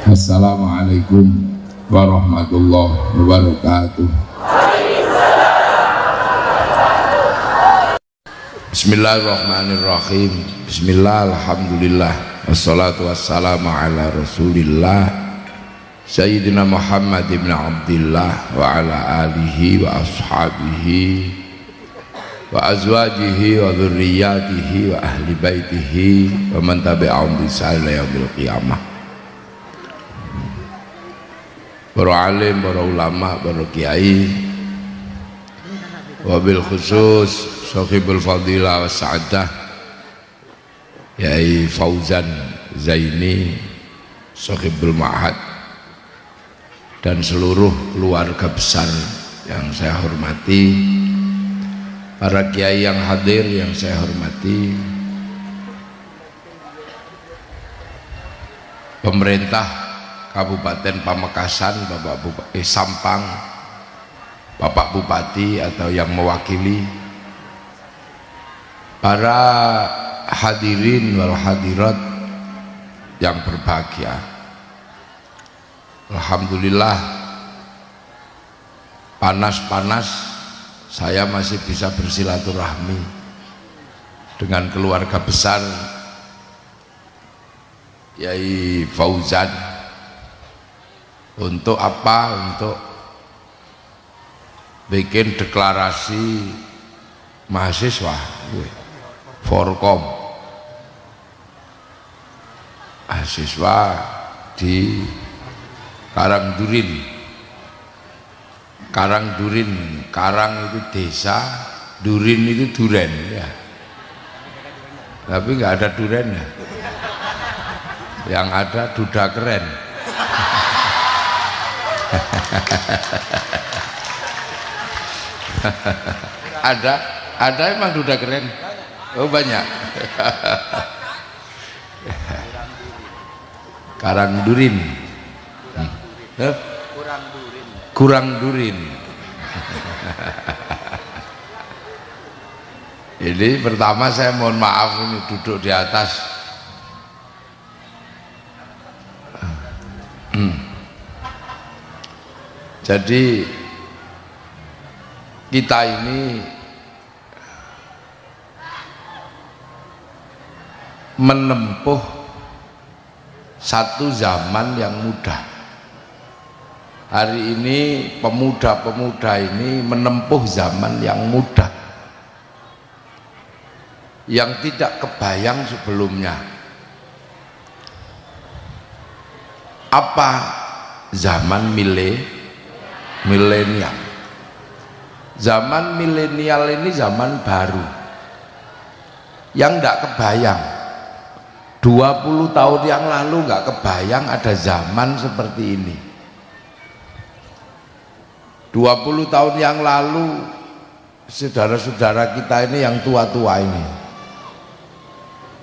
Assalamualaikum warahmatullahi wabarakatuh. Bismillahirrahmanirrahim. Bismillah, alhamdulillah, wassalatu wassalamu ala rasulillah Sayyidina Muhammad ibn Abdillah wa ala alihi wa ashabihi wa azwajihi wa dhurriyyatihi wa ahli baitihi wa man tabi'ahum bi ihsan ila yaumil qiyamah. Para alim, para ulama, para kiai, wabil khusus sahibul fadilah wa sa'adah Yai Fauzan Zaini sahibul ma'had dan seluruh keluarga besar yang saya hormati, para kiai yang hadir yang saya hormati, pemerintah Kabupaten Pamekasan, Bapak Bupati Sampang, Bapak Bupati atau yang mewakili, para hadirin wal hadirat yang berbahagia. Alhamdulillah, panas-panas saya masih bisa bersilaturahmi dengan keluarga besar Yai Fauzan. Untuk apa? Untuk bikin deklarasi mahasiswa Forkom mahasiswa di Karangdurin. Karang itu desa, Durin itu duren ya, tapi nggak ada duren ya, yang ada duda keren. ada emang duda keren. Oh banyak. Karangdurin. Kurang durin. Jadi pertama saya mohon maaf ini duduk di atas. Jadi kita ini menempuh satu zaman yang mudah. Hari ini pemuda-pemuda ini menempuh zaman yang mudah, yang tidak kebayang sebelumnya. Apa zaman milenial? Zaman milenial ini zaman baru yang tidak kebayang. 20 tahun yang lalu nggak kebayang ada zaman seperti ini. 20 tahun yang lalu saudara-saudara kita ini yang tua-tua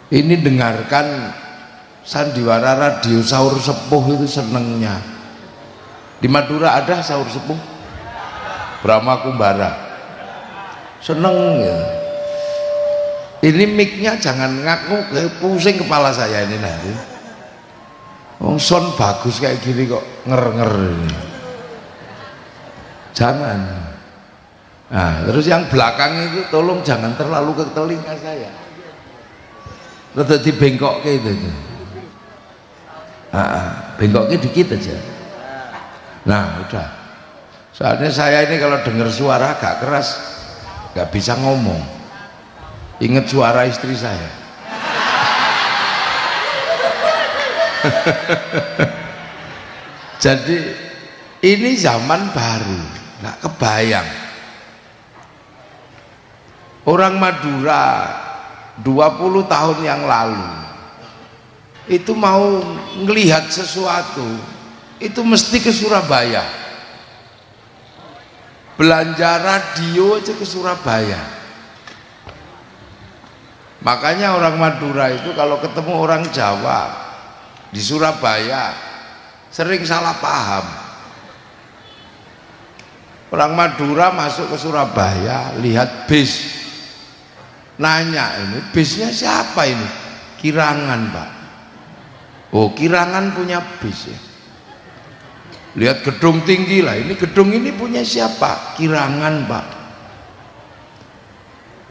ini dengarkan sandiwara radio sahur sepuh itu senengnya. Di Madura ada sahur sepuh Brahma Kumbara, seneng ya. Ini mic-nya jangan ngaku, pusing kepala saya ini nanti. Sound bagus kayak gini kok nger-nger ini. Jangan. Nah, terus yang belakang itu tolong jangan terlalu ke telinga saya. Rada dibengkok kayak itu. Bengkoknya dikit aja. Nah, udah. Soalnya saya ini kalau dengar suara agak keras, nggak bisa ngomong. Ingat suara istri saya. Jadi ini zaman baru, nggak kebayang. Orang Madura 20 tahun yang lalu itu mau ngelihat sesuatu itu mesti ke Surabaya, belanja radio aja ke Surabaya. Makanya orang Madura itu kalau ketemu orang Jawa di Surabaya sering salah paham. Orang Madura masuk ke Surabaya lihat bis, nanya ini bisnya siapa ini? Kirangan, Pak. Oh, Kirangan punya bis ya. lihat gedung tinggi lah, ini gedung ini punya siapa? Kirangan, Pak.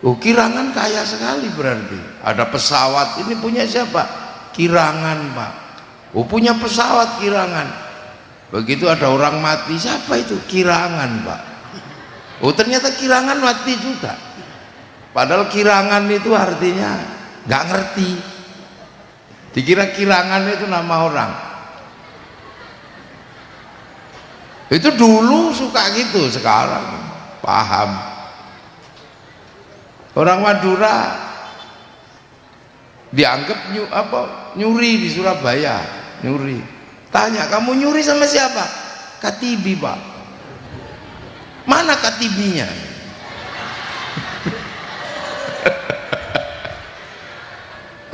Oh, Kirangan kaya sekali berarti. Ada pesawat, ini punya siapa? Kirangan, Pak. Oh, punya pesawat Kirangan. Begitu ada orang mati, siapa itu? Kirangan, Pak. Oh, ternyata Kirangan mati juga. Padahal Kirangan itu artinya nggak ngerti. Dikira Kirangan itu nama orang. Itu dulu suka gitu, sekarang paham. Orang Madura dianggap nyuri di Surabaya, nyuri. Tanya, kamu nyuri sama siapa? Katibi, Pak. Mana katibinya?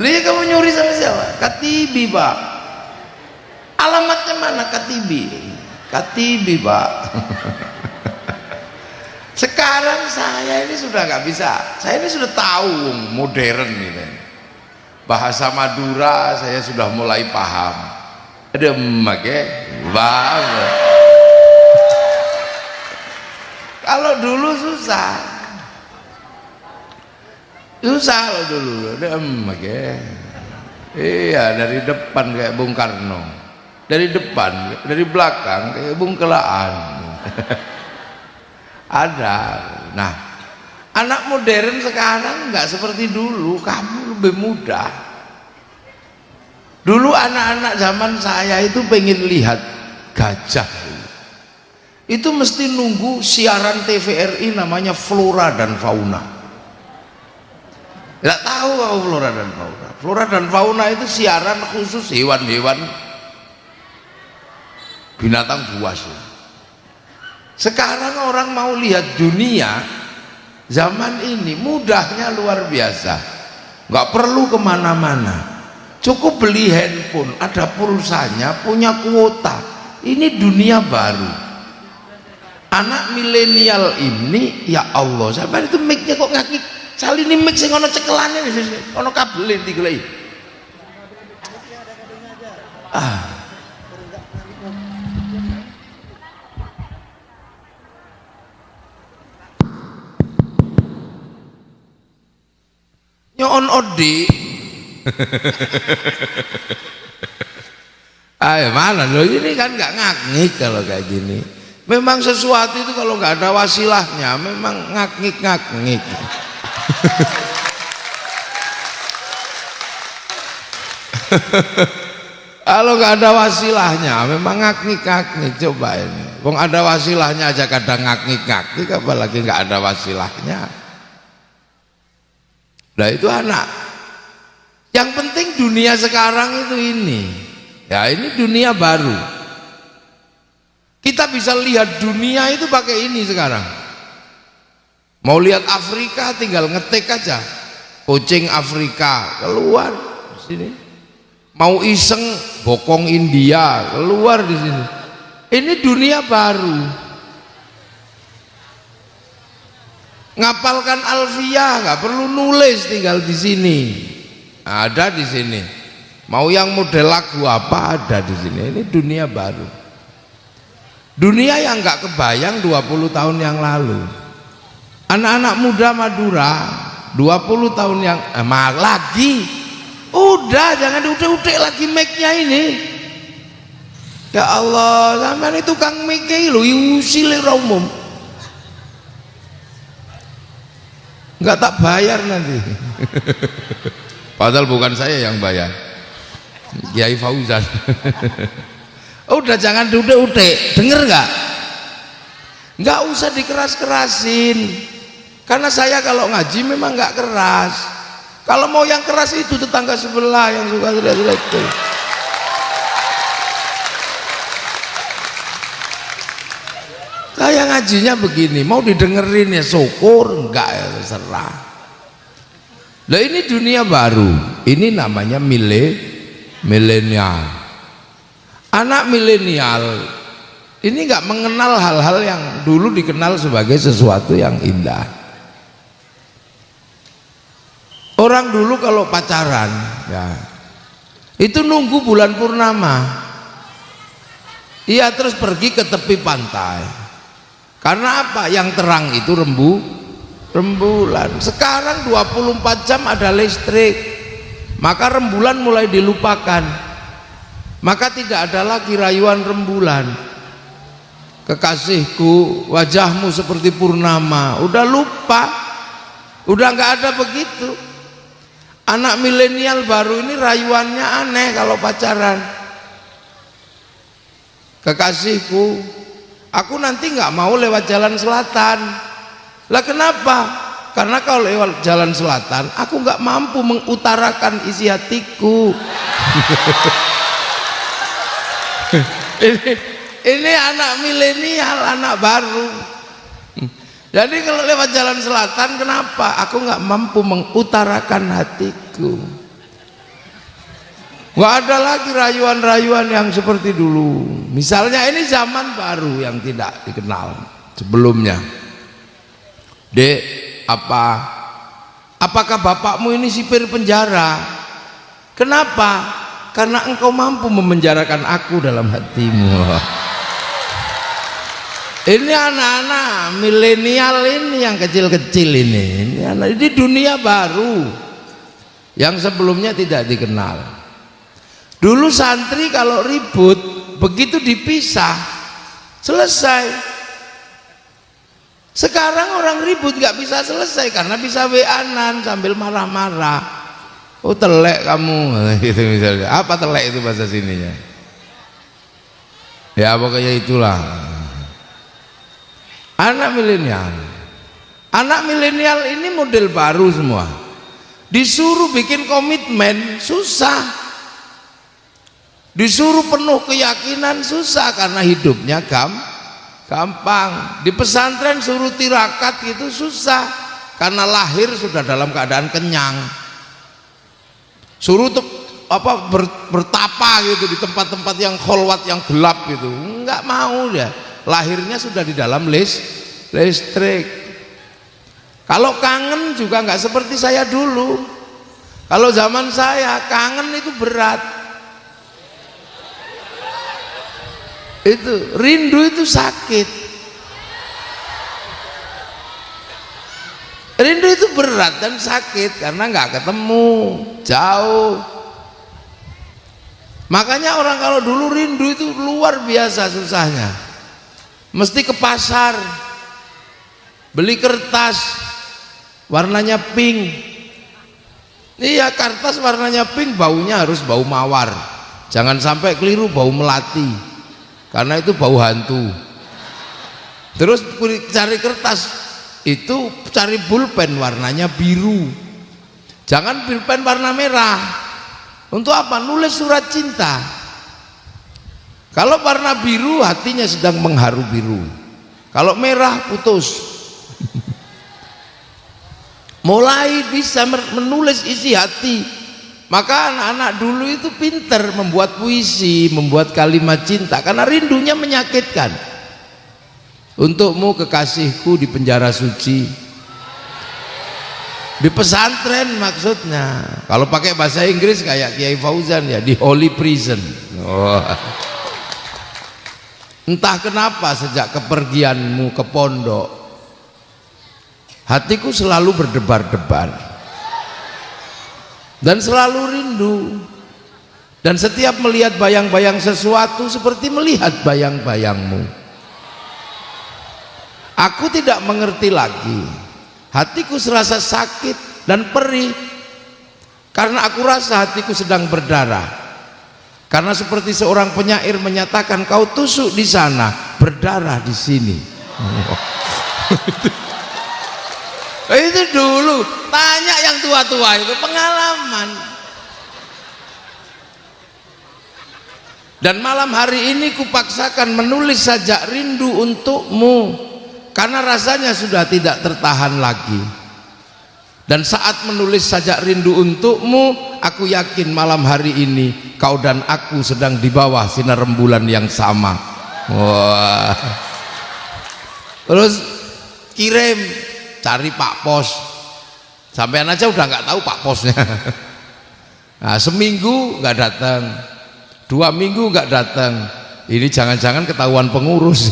Lihat kamu nyuri sama siapa? Katibi, Pak. Alamatnya mana? Katibi. Katibi, Pak. Sekarang saya ini sudah nggak bisa, saya ini sudah tahu modern ini. Bahasa Madura saya sudah mulai paham. Ada banget. Kalau dulu susah loh dulu. Ada iya, dari depan kayak Bung Karno, dari depan, dari belakang kayak Bung Kelaan. Ada. Nah, anak modern sekarang nggak seperti dulu, kamu lebih mudah. Dulu anak-anak zaman saya itu pengen lihat gajah, itu mesti nunggu siaran TVRI namanya Flora dan Fauna. Nggak tahu apa Flora dan Fauna. Flora dan Fauna itu siaran khusus hewan-hewan binatang buas. Sekarang orang mau lihat dunia zaman ini mudahnya luar biasa, nggak perlu kemana-mana, cukup beli handphone, ada pulsanya, punya kuota. Ini dunia baru. Anak milenial ini, ya Allah, sampai itu mic-nya kok ngaki sali ini mic sing ono cekelane, ono kabel digelai. On odi. Ayo mana loh, ini kan nggak ngaknik kalau kayak gini. Memang sesuatu itu kalau nggak ada wasilahnya memang ngaknik. Kalau nggak ada wasilahnya memang ngaknik. Coba ini, wong ada wasilahnya aja kadang ngaknik, apalagi nggak ada wasilahnya. Nah itu anak. Yang penting dunia sekarang itu ini. Ya ini dunia baru. Kita bisa lihat dunia itu pakai ini sekarang. Mau lihat Afrika tinggal ngetik aja. Kucing Afrika keluar di sini. Mau iseng bokong India keluar di sini. Ini dunia baru. Ngapalkan alfiah nggak perlu nulis, tinggal di sini. Ada di sini. Mau yang model lagu apa ada di sini. Ini dunia baru. Dunia yang nggak kebayang 20 tahun yang lalu. Anak-anak muda Madura 20 tahun yang lagi. Udah jangan udah lagi mic-nya ini. Ya Allah, zaman itu tukang mic-nya lho usil umum. Nggak tak bayar nanti. Padahal bukan saya yang bayar, Kiai Fauzan. Udah jangan diude-ude, denger nggak usah dikeras-kerasin, karena saya kalau ngaji memang nggak keras. Kalau mau yang keras itu tetangga sebelah yang suka teriak-teriak itu. Saya ngajinya begini, mau didengerin ya syukur, enggak ya terserah. Nah ini dunia baru, ini namanya milenial. Anak milenial ini enggak mengenal hal-hal yang dulu dikenal sebagai sesuatu yang indah. Orang dulu kalau pacaran, ya itu nunggu bulan purnama. Iya, terus pergi ke tepi pantai. Karena apa? Yang terang itu rembulan. Sekarang 24 jam ada listrik, maka rembulan mulai dilupakan. Maka tidak ada lagi rayuan rembulan. Kekasihku, wajahmu seperti purnama, udah lupa, udah nggak ada begitu. Anak milenial baru ini rayuannya aneh kalau pacaran. Kekasihku, aku nanti nggak mau lewat jalan selatan. Lah kenapa? Karena kalau lewat jalan selatan aku nggak mampu mengutarakan isi hatiku. ini anak milenial, anak baru. Jadi kalau lewat jalan selatan, kenapa? Aku nggak mampu mengutarakan hatiku. Nggak ada lagi rayuan-rayuan yang seperti dulu. Misalnya ini zaman baru yang tidak dikenal sebelumnya. Dek, apakah bapakmu ini sipir penjara? Kenapa? Karena engkau mampu memenjarakan aku dalam hatimu. Ini anak-anak milenial ini yang kecil-kecil ini dunia baru yang sebelumnya tidak dikenal. Dulu santri kalau ribut begitu dipisah selesai. Sekarang orang ribut nggak bisa selesai karena bisa WA-an sambil marah-marah. Oh telek kamu, gitu misalnya. Apa telek itu bahasa sininya? Ya pokoknya itulah. Anak milenial ini model baru semua. Disuruh bikin komitmen susah. Disuruh penuh keyakinan susah karena hidupnya gampang. Di pesantren suruh tirakat gitu susah karena lahir sudah dalam keadaan kenyang. Suruh bertapa gitu di tempat-tempat yang kholwat, yang gelap gitu, nggak mau dia. Lahirnya sudah di dalam listrik. Kalau kangen juga nggak seperti saya dulu. Kalau zaman saya kangen itu berat. Itu rindu itu sakit. Rindu itu berat dan sakit karena nggak ketemu, jauh. Makanya orang kalau dulu rindu itu luar biasa susahnya. Mesti ke pasar beli kertas warnanya pink. Iya, kertas warnanya pink, baunya harus bau mawar. Jangan sampai keliru bau melati. Karena itu bau hantu. Terus cari kertas itu cari pulpen warnanya biru. Jangan pulpen warna merah. Untuk apa? Nulis surat cinta. Kalau warna biru hatinya sedang mengharu biru. Kalau merah putus. Mulai bisa menulis isi hati. Maka anak-anak dulu itu pinter membuat puisi, membuat kalimat cinta karena rindunya menyakitkan. Untukmu kekasihku di penjara suci, di pesantren maksudnya. Kalau pakai bahasa Inggris kayak Kiai Fauzan ya, di holy prison. Oh. Entah kenapa sejak kepergianmu ke pondok, hatiku selalu berdebar-debar dan selalu rindu. Dan setiap melihat bayang-bayang sesuatu seperti melihat bayang-bayangmu. Aku tidak mengerti lagi. Hatiku serasa sakit dan perih karena aku rasa hatiku sedang berdarah. Karena seperti seorang penyair menyatakan, kau tusuk di sana, berdarah di sini. Itu dulu, tanya yang tua-tua itu pengalaman. Dan malam hari ini kupaksakan menulis sajak rindu untukmu karena rasanya sudah tidak tertahan lagi. Dan saat menulis sajak rindu untukmu, aku yakin malam hari ini kau dan aku sedang di bawah sinar rembulan yang sama. Wah. Terus kirim, cari Pak Pos. Sampean aja udah nggak tahu Pak Posnya. Nah, seminggu nggak datang, 2 minggu nggak datang, Ini jangan-jangan ketahuan pengurus.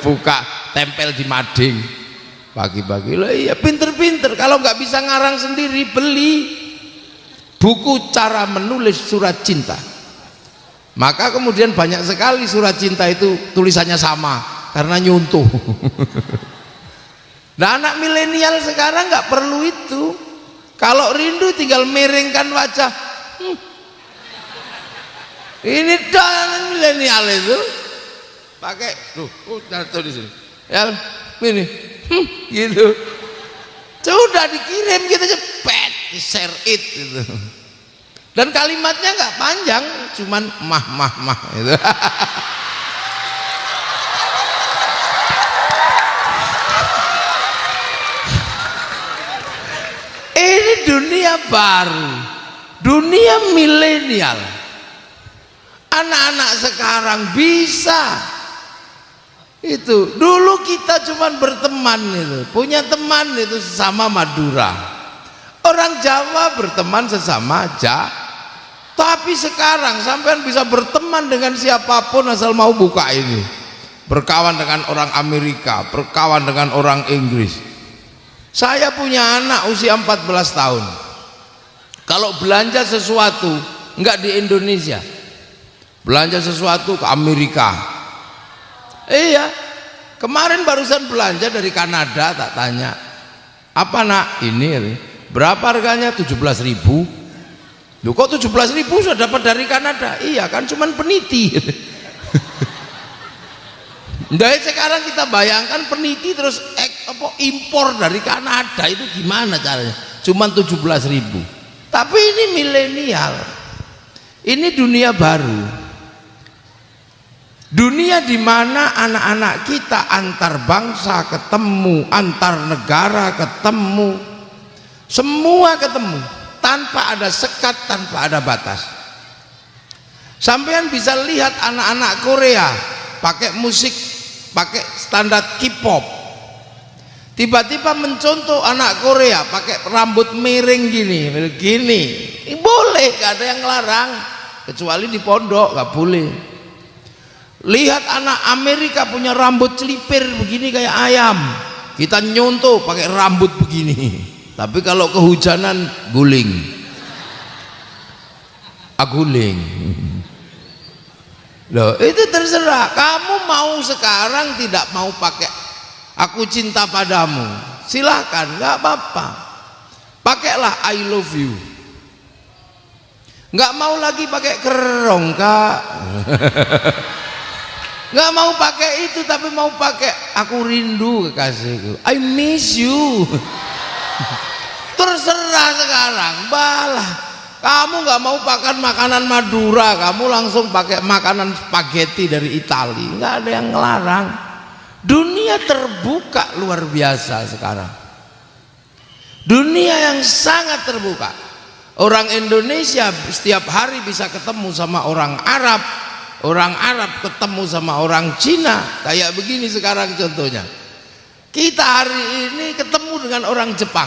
Buka tempel di mading pagi-pagi. Loh iya, pinter-pinter. Kalau nggak bisa ngarang sendiri, beli buku cara menulis surat cinta. Maka kemudian banyak sekali surat cinta itu tulisannya sama karena nyuntuh. Nah, anak milenial sekarang nggak perlu itu. Kalau rindu tinggal miringkan wajah. Ini dan milenial itu pakai tuh di sini. Ya, ini gitu. Sudah dikirim gitu aja, share it gitu. Dan kalimatnya nggak panjang, cuman mah gitu. Ini dunia baru, dunia milenial. Anak-anak sekarang bisa itu. Dulu kita cuman berteman itu, punya teman itu sesama Madura. Orang Jawa berteman sesama tapi sekarang sampean bisa berteman dengan siapapun asal mau buka ini. Berkawan dengan orang Amerika, berkawan dengan orang Inggris. Saya punya anak usia 14 tahun. Kalau belanja sesuatu enggak di Indonesia, belanja sesuatu ke Amerika. Iya, kemarin barusan belanja dari Kanada, tak tanya, apa nak ini berapa harganya? 17.000. Loh kok 17.000 sudah dapat dari Kanada? Iya kan, cuman peniti. Nah, sekarang kita bayangkan peniti terus impor dari Kanada itu gimana caranya? Cuman 17.000. Tapi ini milenial, ini dunia baru. Dunia di mana anak-anak kita antar bangsa ketemu, antar negara ketemu, semua ketemu tanpa ada sekat, tanpa ada batas. Sampean bisa lihat anak-anak Korea pakai musik, pakai standar K-pop, tiba-tiba mencontoh anak Korea pakai rambut miring gini, boleh, gak ada yang larang, kecuali di pondok gak boleh. Lihat anak Amerika punya rambut celipir begini kayak ayam, kita nyontoh pakai rambut begini, tapi kalau kehujanan guling, aguling. Loh, itu terserah kamu mau sekarang tidak mau pakai aku cinta padamu, silahkan, nggak apa-apa, pakailah I love you. Nggak mau lagi pakai kerong kak. Nggak mau pakai itu, tapi mau pakai aku rindu kekasihku, I miss you. Terserah sekarang, balah. Kamu nggak mau makan makanan Madura, kamu langsung pakai makanan spaghetti dari Italia, nggak ada yang ngelarang. Dunia terbuka luar biasa sekarang, dunia yang sangat terbuka. Orang Indonesia setiap hari bisa ketemu sama orang Arab, orang Arab ketemu sama orang Cina. Kayak begini sekarang contohnya, kita hari ini ketemu dengan orang Jepang,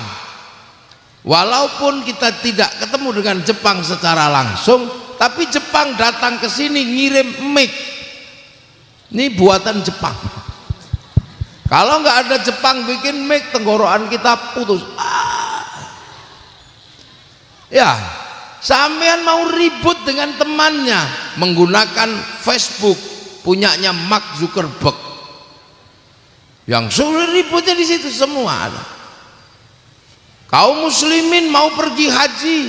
walaupun kita tidak ketemu dengan Jepang secara langsung, tapi Jepang datang ke sini ngirim mic, ini buatan Jepang. Kalau nggak ada Jepang bikin mic, tenggorokan kita putus. Ya, sampean mau ribut dengan temannya menggunakan Facebook punyanya Mark Zuckerberg, yang sulit ributnya di situ semua ada. Kaum muslimin mau pergi haji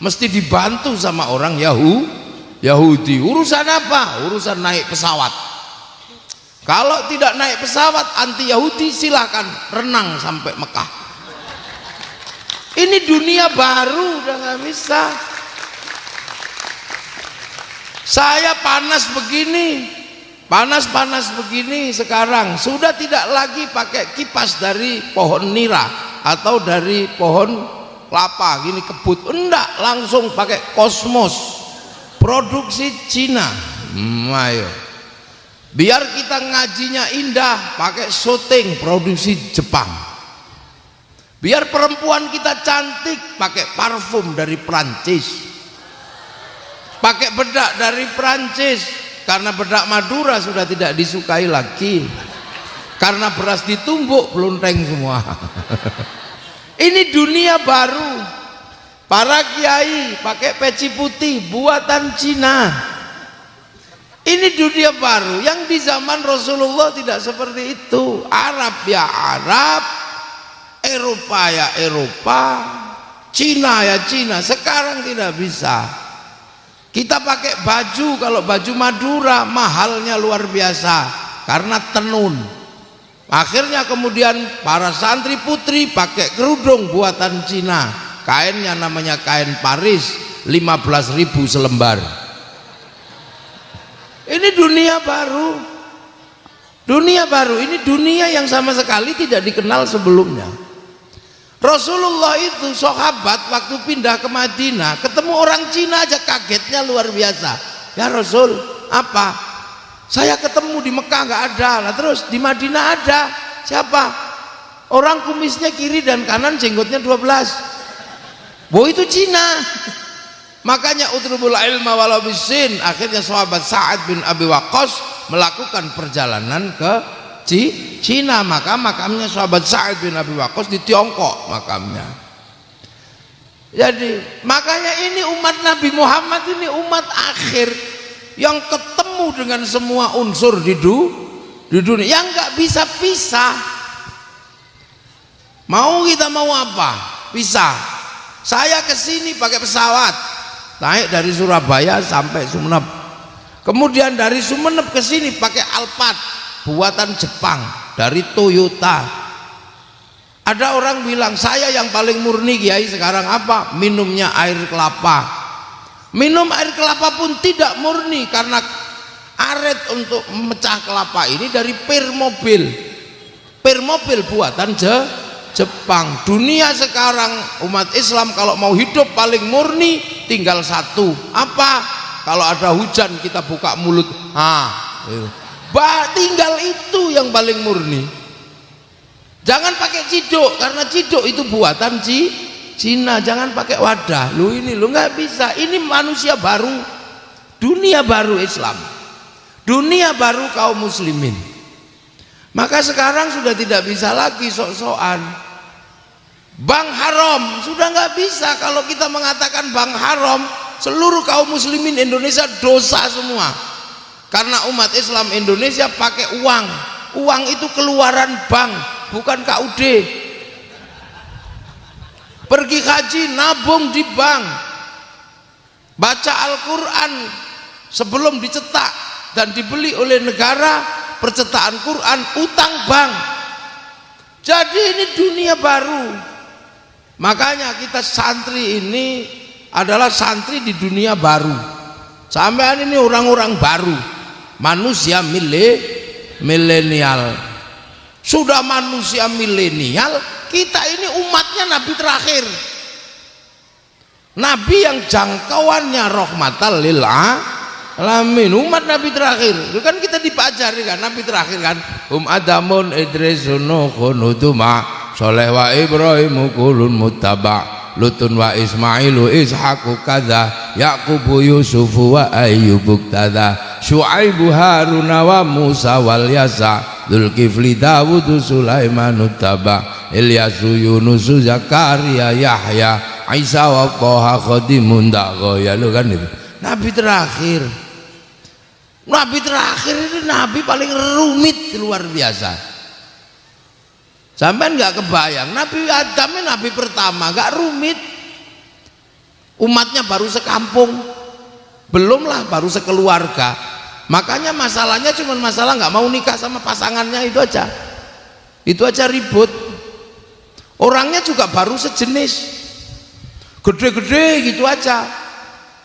mesti dibantu sama orang Yahudi. Urusan apa? Urusan naik pesawat. Kalau tidak naik pesawat anti Yahudi, silahkan renang sampai Mekah. Ini dunia baru, udah nggak bisa. Saya panas begini sekarang sudah tidak lagi pakai kipas dari pohon nira atau dari pohon kelapa gini kebut, enggak, langsung pakai Cosmos produksi Cina. Ayo, biar kita ngajinya indah pakai syuting produksi Jepang. Biar perempuan kita cantik pakai parfum dari Prancis, pakai bedak dari Prancis, karena bedak Madura sudah tidak disukai lagi, karena beras ditumbuk pelunteng semua. Ini dunia baru. Para kiai pakai peci putih buatan Cina. Ini dunia baru yang di zaman Rasulullah tidak seperti itu. Arab ya Arab, Eropa ya Eropa, Cina ya Cina. Sekarang tidak bisa. Kita pakai baju, kalau baju Madura mahalnya luar biasa karena tenun. Akhirnya kemudian para santri putri pakai kerudung buatan Cina. Kainnya namanya kain Paris, 15.000 selembar. Ini dunia baru. Dunia baru, ini dunia yang sama sekali tidak dikenal sebelumnya. Rasulullah itu sahabat waktu pindah ke Madinah ketemu orang Cina aja kagetnya luar biasa. Ya Rasul, apa? Saya ketemu di Mekah nggak ada, nah terus di Madinah ada. Siapa? Orang kumisnya kiri dan kanan jenggotnya 12. Boh itu Cina. Makanya utrubul ilma walau bisin. Akhirnya sahabat Sa'ad bin Abi Waqqas melakukan perjalanan ke Cina, maka makamnya sahabat Sa'ad bin Abi Waqqas di Tiongkok makamnya. Jadi makanya ini umat Nabi Muhammad ini umat akhir yang ketemu dengan semua unsur di dunia yang nggak bisa pisah. Mau kita mau apa? Pisah. Saya kesini pakai pesawat, naik dari Surabaya sampai Sumeneb. Kemudian dari Sumeneb ke sini pakai Alphard buatan Jepang dari Toyota. Ada orang bilang saya yang paling murni Kiai sekarang apa? Minumnya air kelapa. Minum air kelapa pun tidak murni karena aret untuk memecah kelapa ini dari pir mobil. Pir mobil buatan Jepang. Dunia sekarang umat Islam kalau mau hidup paling murni tinggal satu. Apa? Kalau ada hujan kita buka mulut. Tinggal itu yang paling murni. Jangan pakai ciduk karena ciduk itu buatan Cina. Jangan pakai wadah. Lu ini lu nggak bisa. Ini manusia baru, dunia baru Islam, dunia baru kaum muslimin. Maka sekarang sudah tidak bisa lagi sok-sokan. Bank haram sudah nggak bisa. Kalau kita mengatakan bank haram, seluruh kaum muslimin Indonesia dosa semua. Karena umat Islam Indonesia pakai uang. Uang itu keluaran bank, bukan KUD. Pergi haji nabung di bank, baca Al-Quran sebelum dicetak dan dibeli oleh negara, percetakan Quran utang bank. Jadi ini dunia baru. Makanya kita santri ini adalah santri di dunia baru. Sampean ini orang-orang baru, manusia milenial. Sudah manusia milenial, kita ini umatnya Nabi terakhir, Nabi yang jangkauannya rahmatan lil alamin, umat Nabi terakhir. Itu kan kita dipajari kan, Nabi terakhir kan, Adamun Idrisun Nuhun Utuma Soleh wa Ibrahimu kulun muttaba Lutun wa Ismailu Ishaku kadza Yaqubu Yusufu wa Ayyubu kadza Syuaibu Haruna wa Musa wal Yasa Dzulkifli Dawudu Sulaimanu taba Ilyasu Yunusu Zakaria Yahya Isa wa Toha Khodimun Dagoya. Lu kan itu Nabi terakhir. Nabi terakhir itu Nabi paling rumit luar biasa. Sampai nggak kebayang Nabi Adam ini Nabi pertama nggak rumit. Umatnya baru sekampung, belumlah baru sekeluarga. Makanya masalahnya cuma masalah nggak mau nikah sama pasangannya, itu aja ribut. Orangnya juga baru sejenis, gede-gede gitu aja.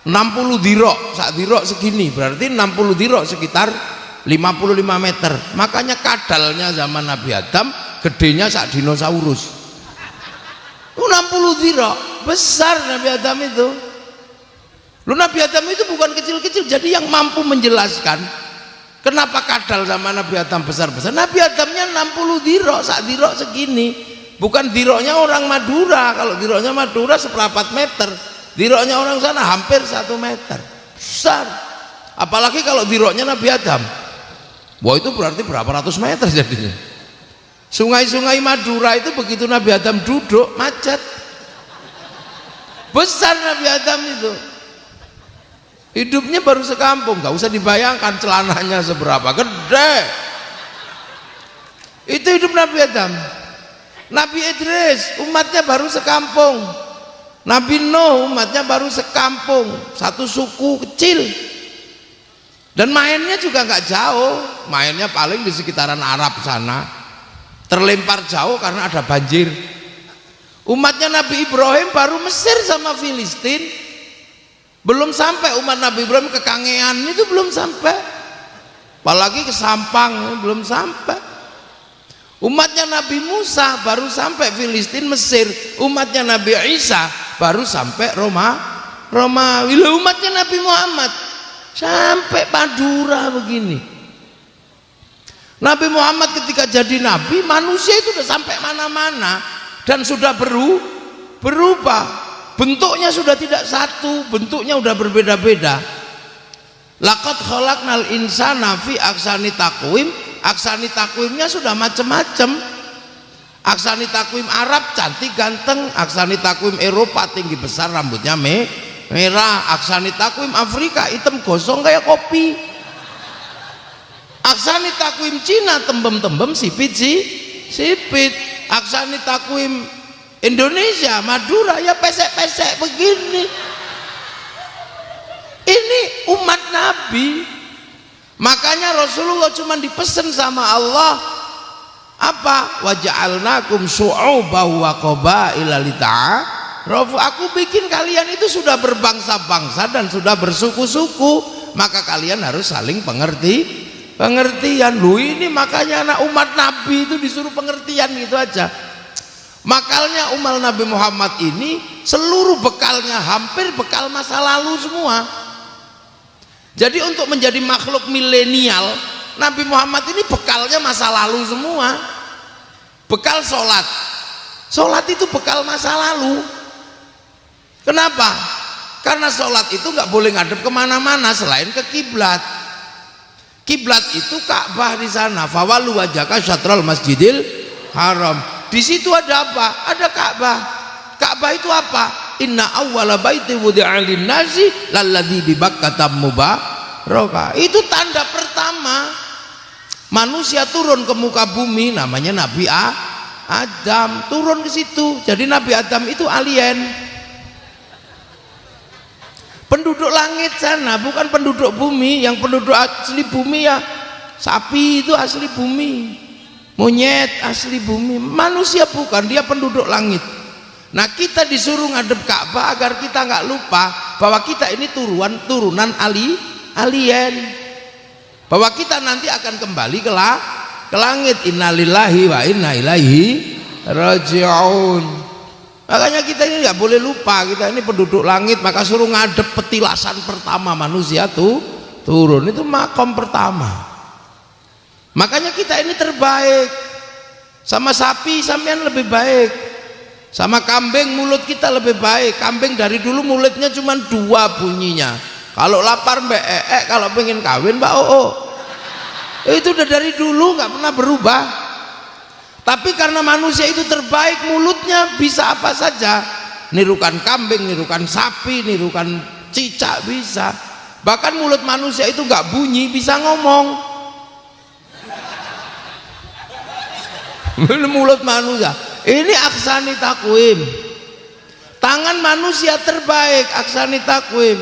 60 dirok, sak dirok segini, berarti 60 dirok sekitar 55 meter. Makanya kadalnya zaman Nabi Adam gedenya sak dinosaurus. 60 dirok, besar Nabi Adam itu. Lu Nabi Adam itu bukan kecil-kecil. Jadi yang mampu menjelaskan kenapa kadal sama Nabi Adam besar-besar, Nabi Adamnya 60 dirok, sak dirok segini. Bukan diroknya orang Madura. Kalau diroknya Madura seperempat meter, diroknya orang sana hampir 1 meter, besar. Apalagi kalau diroknya Nabi Adam, wah itu berarti berapa ratus meter jadinya. Sungai-sungai Madura itu begitu Nabi Adam duduk macet. Besar Nabi Adam itu. Hidupnya baru sekampung, gak usah dibayangkan celananya seberapa gede. Itu hidup Nabi Adam. Nabi Idris umatnya baru sekampung. Nabi Nuh umatnya baru sekampung, satu suku kecil. Dan mainnya juga nggak jauh, mainnya paling di sekitaran Arab sana. Terlempar jauh karena ada banjir. Umatnya Nabi Ibrahim baru Mesir sama Filistin. Belum sampai umat Nabi Ibrahim ke Kangean itu belum sampai. Apalagi ke Sampang belum sampai. Umatnya Nabi Musa baru sampai Filistin Mesir. Umatnya Nabi Isa baru sampai Romawi. Umatnya Nabi Muhammad sampai Madura begini. Nabi Muhammad ketika jadi nabi, manusia itu sudah sampai mana-mana dan sudah berubah. Bentuknya sudah tidak satu, bentuknya sudah berbeda-beda. Laqad khalaqnal insana fi ahsani taqwim. Ahsani taqwimnya sudah macam-macam. Ahsani taqwim Arab cantik ganteng, ahsani taqwim Eropa tinggi besar rambutnya merah, ahsani taqwim Afrika hitam gosong kayak kopi. Aksani takwim Cina tembem-tembem sipit. Aksani takwim Indonesia Madura ya pesek-pesek begini. Ini umat Nabi. Makanya Rasulullah cuma dipesan sama Allah apa? Waja'alnakum syu'uban wa qabaila lita'arafu. Aku bikin kalian itu sudah berbangsa-bangsa dan sudah bersuku-suku, maka kalian harus saling pengertian. Lu ini makanya anak umat Nabi itu disuruh pengertian gitu aja. Makalnya umat Nabi Muhammad ini seluruh bekalnya hampir bekal masa lalu semua. Jadi untuk menjadi makhluk milenial, Nabi Muhammad ini bekalnya masa lalu semua. Bekal sholat itu bekal masa lalu. Kenapa? Karena sholat itu nggak boleh ngadep kemana-mana selain ke kiblat. Kiblat itu Ka'bah di sana. Fawallu wajhaka syatral masjidil haram. Di situ ada apa? Ada Ka'bah. Ka'bah itu apa? Inna awwala baiti wudi'a lin-nasi lalladzi bi Bakkah mubarakah. Itu tanda pertama manusia turun ke muka bumi, namanya Nabi Adam turun ke situ. Jadi Nabi Adam itu alien. Penduduk langit sana, bukan penduduk bumi. Yang penduduk asli bumi ya sapi itu asli bumi, monyet asli bumi, manusia bukan, dia penduduk langit. Nah kita disuruh ngadep Ka'bah agar kita nggak lupa bahwa kita ini turunan alien, bahwa kita nanti akan kembali ke langit. Innalillahi wa inna ilaihi raji'un. Makanya kita ini nggak boleh lupa, kita ini penduduk langit, maka suruh ngadep petilasan pertama manusia tuh turun, itu makom pertama. Makanya kita ini terbaik. Sama sapi sampean lebih baik, sama kambing mulut kita lebih baik. Kambing dari dulu mulutnya cuma 2 bunyinya, kalau lapar mbak kalau pengen kawin mbak itu udah dari dulu nggak pernah berubah. Tapi karena manusia itu terbaik, mulutnya bisa apa saja, nirukan kambing, nirukan sapi, nirukan cicak bisa. Bahkan mulut manusia itu nggak bunyi, bisa ngomong. Mulut manusia ini aksani takwim. Tangan manusia terbaik aksani takwim.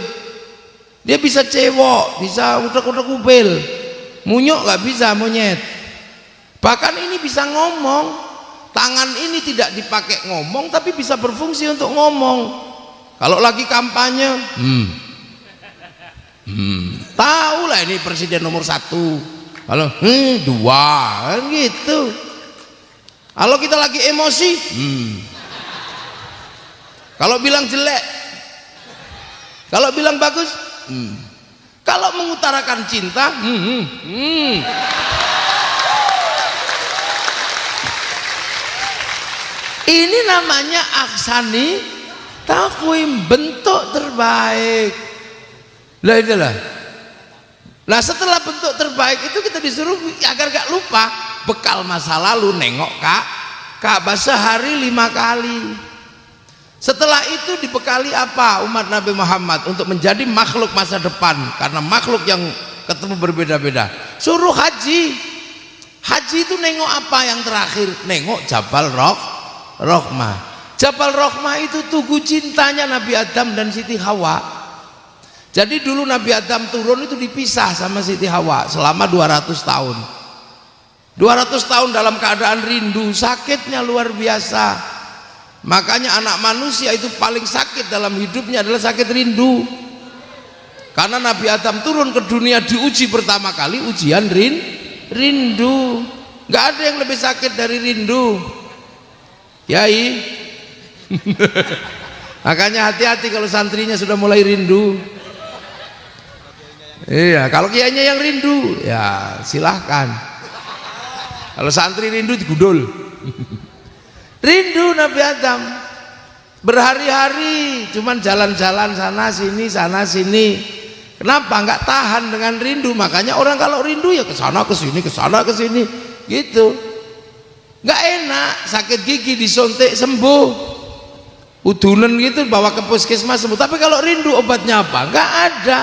Dia bisa cewek, bisa utek-utek upil, munyuk nggak bisa, monyet. Bahkan ini bisa ngomong. Tangan ini tidak dipakai ngomong, tapi bisa berfungsi untuk ngomong. Kalau lagi kampanye, tahu lah ini presiden nomor 1. Kalau 2 kan gitu. Kalau kita lagi emosi, kalau bilang jelek, kalau bilang bagus, kalau mengutarakan cinta, ini namanya aksani takwim, bentuk terbaik. Lah itulah Nah setelah bentuk terbaik itu kita disuruh agar gak lupa bekal masa lalu, nengok Ka'bah sehari 5 kali. Setelah itu dibekali apa umat Nabi Muhammad untuk menjadi makhluk masa depan, karena makhluk yang ketemu berbeda-beda, suruh haji. Haji itu nengok apa yang terakhir? Nengok Jabal Rahmah. Jabal Rahmah itu tugu cintanya Nabi Adam dan Siti Hawa. Jadi dulu Nabi Adam turun itu dipisah sama Siti Hawa selama 200 tahun. 200 tahun dalam keadaan rindu, sakitnya luar biasa. Makanya anak manusia itu paling sakit dalam hidupnya adalah sakit rindu. Karena Nabi Adam turun ke dunia diuji pertama kali ujian rindu. Nggak ada yang lebih sakit dari rindu, Yai. Makanya hati-hati kalau santrinya sudah mulai rindu. Iya, kalau kiainya yang rindu ya silahkan. Kalau santri rindu digundul. Rindu Nabi Adam berhari-hari cuman jalan-jalan sana sini. Kenapa? Nggak tahan dengan rindu. Makanya orang kalau rindu ya kesana kesini gitu. Nggak enak, sakit gigi disuntik sembuh, udunan gitu bawa ke puskesmas sembuh. Tapi kalau rindu obatnya apa? Nggak ada.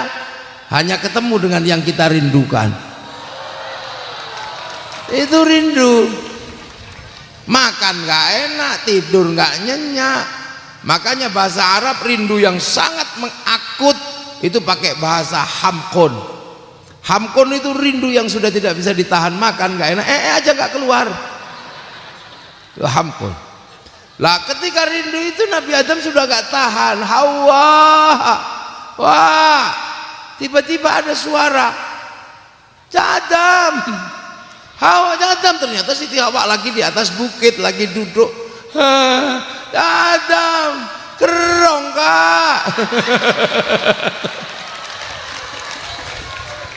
Hanya ketemu dengan yang kita rindukan. Itu rindu. Makan nggak enak, tidur nggak nyenyak. Makanya bahasa Arab rindu yang sangat mengakut itu pakai bahasa hamkon. Hamkon itu rindu yang sudah tidak bisa ditahan, makan nggak enak, aja nggak keluar. Itu hamkon. Lah ketika rindu itu Nabi Adam sudah nggak tahan. Hawa, wah, tiba-tiba ada suara, Adam. Hawa Adam, ternyata Siti Hawa lagi di atas bukit, lagi duduk. Adam, kerong Kak.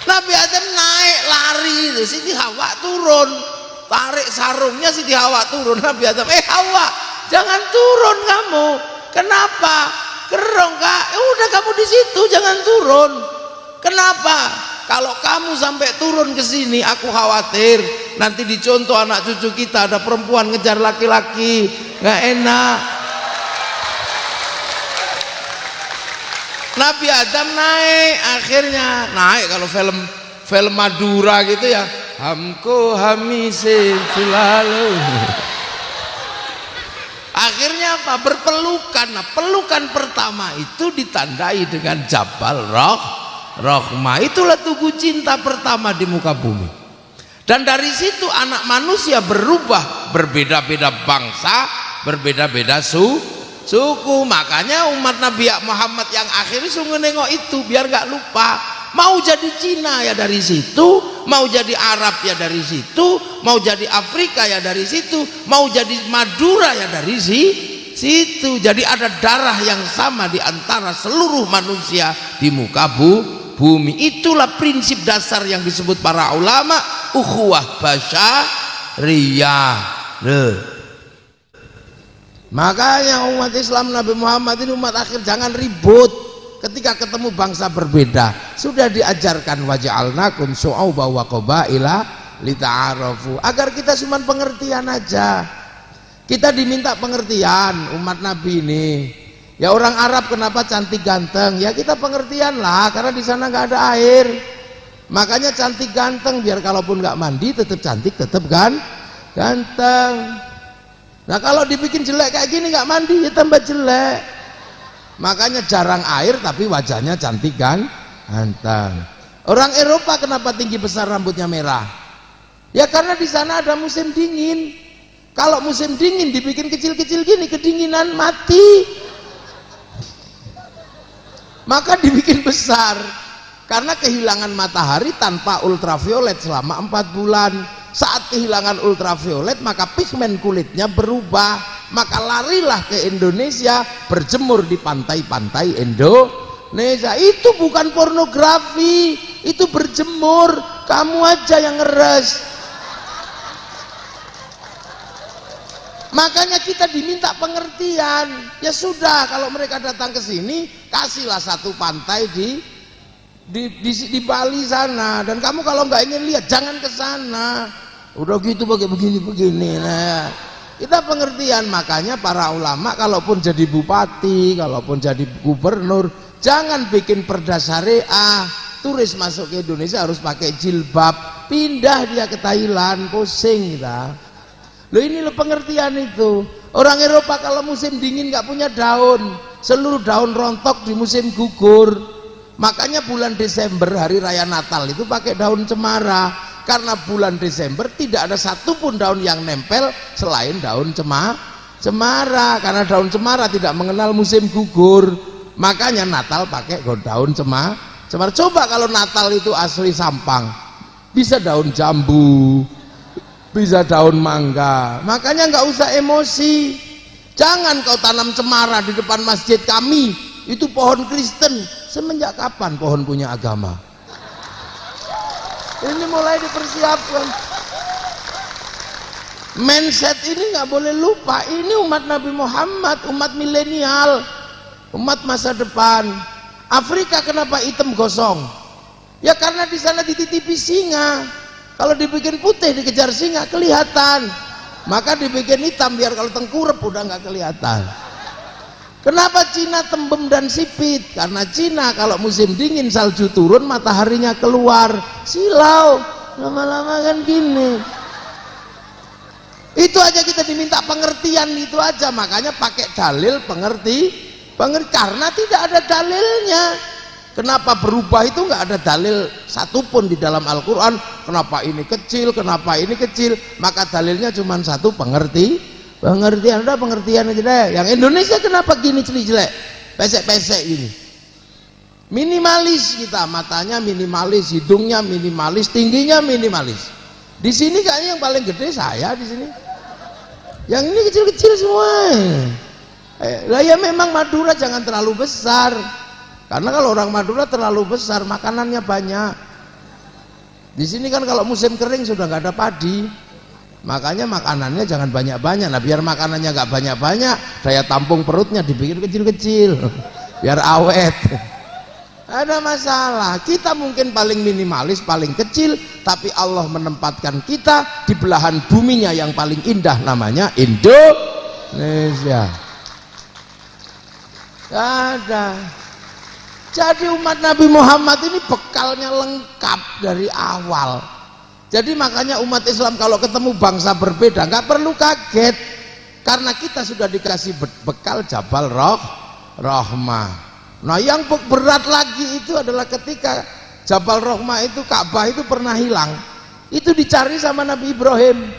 Nabi Adam naik lari, Siti Hawa turun, tarik sarungnya, Siti Hawa turun. Nabi Adam, Hawa, jangan turun kamu. Kenapa? Kerong Kak. Udah kamu di situ, jangan turun. Kenapa? Kalau kamu sampai turun ke sini, aku khawatir nanti dicontoh anak cucu kita, ada perempuan ngejar laki-laki, nggak enak. Nabi Adam naik, akhirnya naik. Kalau film Madura gitu ya, hamko hamise selalu. Akhirnya apa? Berpelukan. Nah, pelukan pertama itu ditandai dengan Jabal Rahmah. Itulah tugu cinta pertama di muka bumi. Dan dari situ anak manusia berubah, berbeda-beda bangsa, berbeda-beda suku. Makanya umat Nabi Muhammad yang akhirnya sungguh nengok itu biar gak lupa. Mau jadi Cina ya dari situ, mau jadi Arab ya dari situ, mau jadi Afrika ya dari situ, mau jadi Madura ya dari situ. Jadi ada darah yang sama di antara seluruh manusia di muka bumi. Itulah prinsip dasar yang disebut para ulama ukhuwah basyariyah. Makanya umat Islam Nabi Muhammad ini umat akhir, jangan ribut ketika ketemu bangsa berbeda. Sudah diajarkan waja'alnakum syu'uban wa qabaila lita'arafu, agar kita cuma pengertian aja. Kita diminta pengertian umat Nabi ini. Ya orang Arab kenapa cantik ganteng? Ya kita pengertian lah, karena di sana nggak ada air. Makanya cantik ganteng, biar kalaupun nggak mandi tetap cantik, tetap ganteng. Nah kalau dibikin jelek kayak gini nggak mandi ya tambah jelek. Makanya jarang air tapi wajahnya cantik ganteng. Orang Eropa kenapa tinggi besar rambutnya merah? Ya karena di sana ada musim dingin. Kalau musim dingin dibikin kecil-kecil gini, kedinginan mati. Maka dibikin besar karena kehilangan matahari tanpa ultraviolet selama 4 bulan. Saat kehilangan ultraviolet maka pigmen kulitnya berubah. Maka larilah ke Indonesia, berjemur di pantai-pantai Indonesia. Itu bukan pornografi, itu berjemur. Kamu aja yang ngeres. Makanya kita diminta pengertian. Ya sudah, kalau mereka datang ke sini, kasihlah satu pantai di Bali sana. Dan kamu kalau nggak ingin lihat jangan ke sana. Udah gitu pakai begini. Nah, kita pengertian. Makanya para ulama kalaupun jadi bupati, kalaupun jadi gubernur, jangan bikin perda syariah. Turis masuk ke Indonesia harus pakai jilbab. Pindah dia ke Thailand, pusing kita. Loh ini loh pengertian itu. Orang Eropa kalau musim dingin nggak punya daun, seluruh daun rontok di musim gugur. Makanya bulan Desember hari raya Natal itu pakai daun cemara, karena bulan Desember tidak ada satupun daun yang nempel selain daun cemara, karena daun cemara tidak mengenal musim gugur. Makanya Natal pakai daun cemara. Coba kalau Natal itu asli Sampang, bisa daun jambu, bisa daun mangga. Makanya nggak usah emosi. Jangan kau tanam cemara di depan masjid kami, itu pohon Kristen. Semenjak kapan pohon punya agama? Ini mulai dipersiapkan. Mindset ini nggak boleh lupa. Ini umat Nabi Muhammad, umat milenial, umat masa depan. Afrika kenapa hitam gosong? Ya karena di sana dititipi singa. Kalau dibikin putih dikejar singa kelihatan. Maka dibikin hitam biar kalau tengkurap udah nggak kelihatan. Kenapa Cina tembem dan sipit? Karena Cina kalau musim dingin salju turun, mataharinya keluar, silau, lama-lama kan gini. Itu aja kita diminta pengertian itu aja. Makanya pakai dalil pengerti karena tidak ada dalilnya. Kenapa berubah itu nggak ada dalil satupun di dalam Al-Quran. Kenapa ini kecil, kenapa ini kecil? Maka dalilnya cuma satu, pengertian. Udah pengertian aja deh. Yang Indonesia kenapa gini jelek, pesek-pesek gini? Minimalis kita, matanya minimalis, hidungnya minimalis, tingginya minimalis. Di sini kayaknya yang paling gede saya di sini. Yang ini kecil-kecil semua. Lah ya memang Madura jangan terlalu besar. Karena kalau orang Madura terlalu besar makanannya banyak. Di sini kan kalau musim kering sudah nggak ada padi. Makanya makanannya jangan banyak-banyak. Nah biar makanannya nggak banyak-banyak, daya tampung perutnya dibikin kecil-kecil. Biar awet. Ada masalah. Kita mungkin paling minimalis, paling kecil, tapi Allah menempatkan kita di belahan buminya yang paling indah, namanya Indonesia. Ada. Jadi umat Nabi Muhammad ini bekalnya lengkap dari awal. Jadi makanya umat Islam kalau ketemu bangsa berbeda nggak perlu kaget, karena kita sudah dikasih bekal Jabal Rahmah. Nah yang berat lagi itu adalah ketika Jabal Rahmah itu, Ka'bah itu pernah hilang. Itu dicari sama Nabi Ibrahim.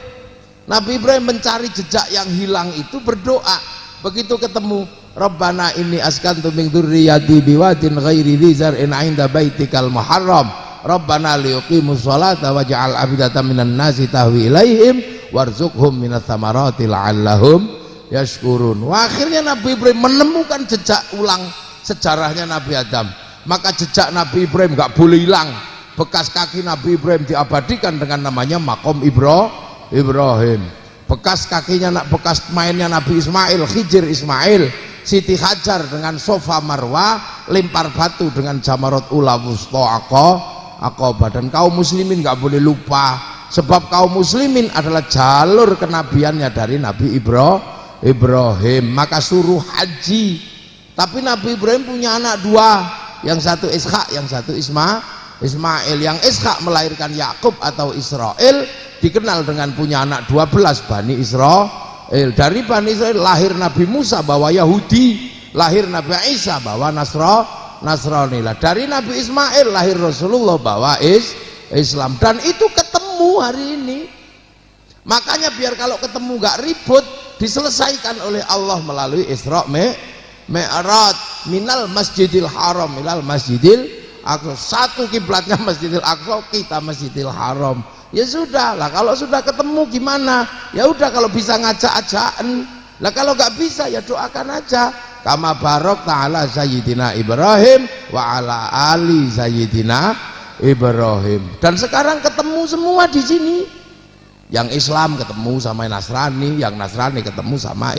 Nabi Ibrahim mencari jejak yang hilang itu, berdoa. Begitu ketemu, Rabbana inni askantu min dzurriyyati biwadin ghairi dzi zar'in 'inda baitikal muharram. Rabbana liyuqimus sholata waj'al afidatan minan nasi tahwi ilaihim warzuqhum minats tsamarati la'allahum yashkurun. Akhirnya Nabi Ibrahim menemukan jejak ulang sejarahnya Nabi Adam. Maka jejak Nabi Ibrahim nggak boleh hilang. Bekas kaki Nabi Ibrahim diabadikan dengan namanya Maqam Ibrahim. Bekas kakinya, bekas mainnya Nabi Ismail, Khidir Ismail, Siti Hajar dengan Sofa Marwa, lempar batu dengan Jamarot Ula Wusta Aqabah. Dan kaum muslimin nggak boleh lupa, sebab kaum muslimin adalah jalur kenabiannya dari Nabi Ibrahim. Maka suruh haji. Tapi Nabi Ibrahim punya anak dua, yang satu Ishak, yang satu Ismail. Yang Ishak melahirkan Yakub atau Israel, dikenal dengan punya anak 12, Bani Israel. Dari Bani Israel lahir Nabi Musa bawa Yahudi, lahir Nabi Isa bawa Nasrani. Dari Nabi Ismail lahir Rasulullah bawa Islam. Dan itu ketemu hari ini. Makanya biar kalau ketemu gak ribut, diselesaikan oleh Allah melalui Isra Mi'raj, minal Masjidil Haram minal Masjidil Aqsa. Satu kiblatnya Masjidil Aqsa, kita Masjidil Haram. Ya sudah lah, kalau sudah ketemu gimana? Ya udah, kalau bisa ngajak-ajakan. Lah kalau nggak bisa ya doakan aja. Kama barok ta'ala Sayyidina Ibrahim wa ala ali Sayyidina Ibrahim. Dan sekarang ketemu semua di sini. Yang Islam ketemu sama Nasrani, yang Nasrani ketemu sama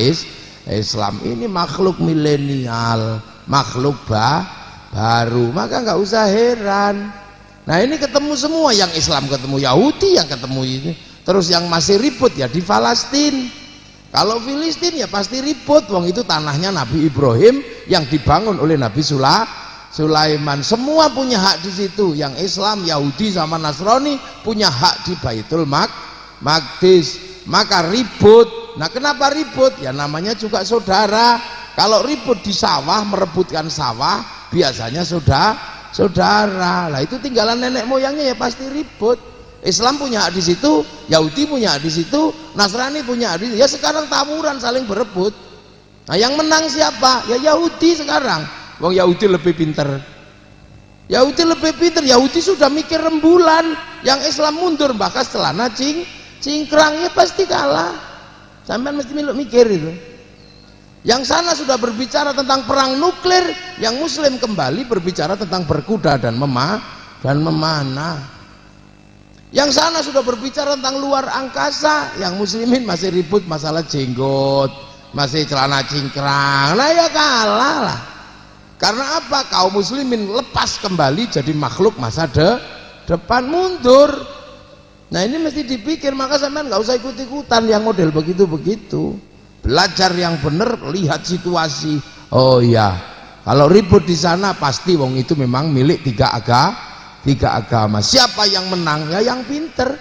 Islam. Ini makhluk milenial, makhluk baru, maka nggak usah heran. Nah ini ketemu semua, yang Islam ketemu Yahudi, yang ketemu ini, terus yang masih ribut ya di Palestina. Kalau Filistin ya pasti ribut, wong itu tanahnya Nabi Ibrahim yang dibangun oleh Nabi Sulaiman. Semua punya hak di situ. Yang Islam, Yahudi sama Nasrani punya hak di Baitul Maqdis. Maka ribut. Nah kenapa ribut? Ya namanya juga saudara. Kalau ribut di sawah, merebutkan sawah, biasanya saudara. Lah itu tinggalan nenek moyangnya ya pasti ribut. Islam punya hak di situ, Yahudi punya hak di situ, Nasrani punya hak di situ. Ya sekarang tawuran saling berebut. Nah yang menang siapa? Ya Yahudi sekarang. Wong Yahudi lebih pinter. Yahudi sudah mikir rembulan. Yang Islam mundur, bahkan celana cingkrangnya pasti kalah. Sampai mesti mikir itu. Yang sana sudah berbicara tentang perang nuklir, yang Muslim kembali berbicara tentang berkuda dan memanah. Yang sana sudah berbicara tentang luar angkasa, yang muslimin masih ribut masalah jenggot, masih celana cingkrang. Nah ya kalah lah. Karena apa? Kaum muslimin lepas kembali jadi makhluk masa depan, mundur. Nah ini mesti dipikir, maka sampean nggak usah ikut-ikutan yang model begitu-begitu. Belajar yang benar, lihat situasi. Oh iya, kalau ribut di sana pasti wong itu memang milik tiga agama. Siapa yang menang? Ya yang pinter.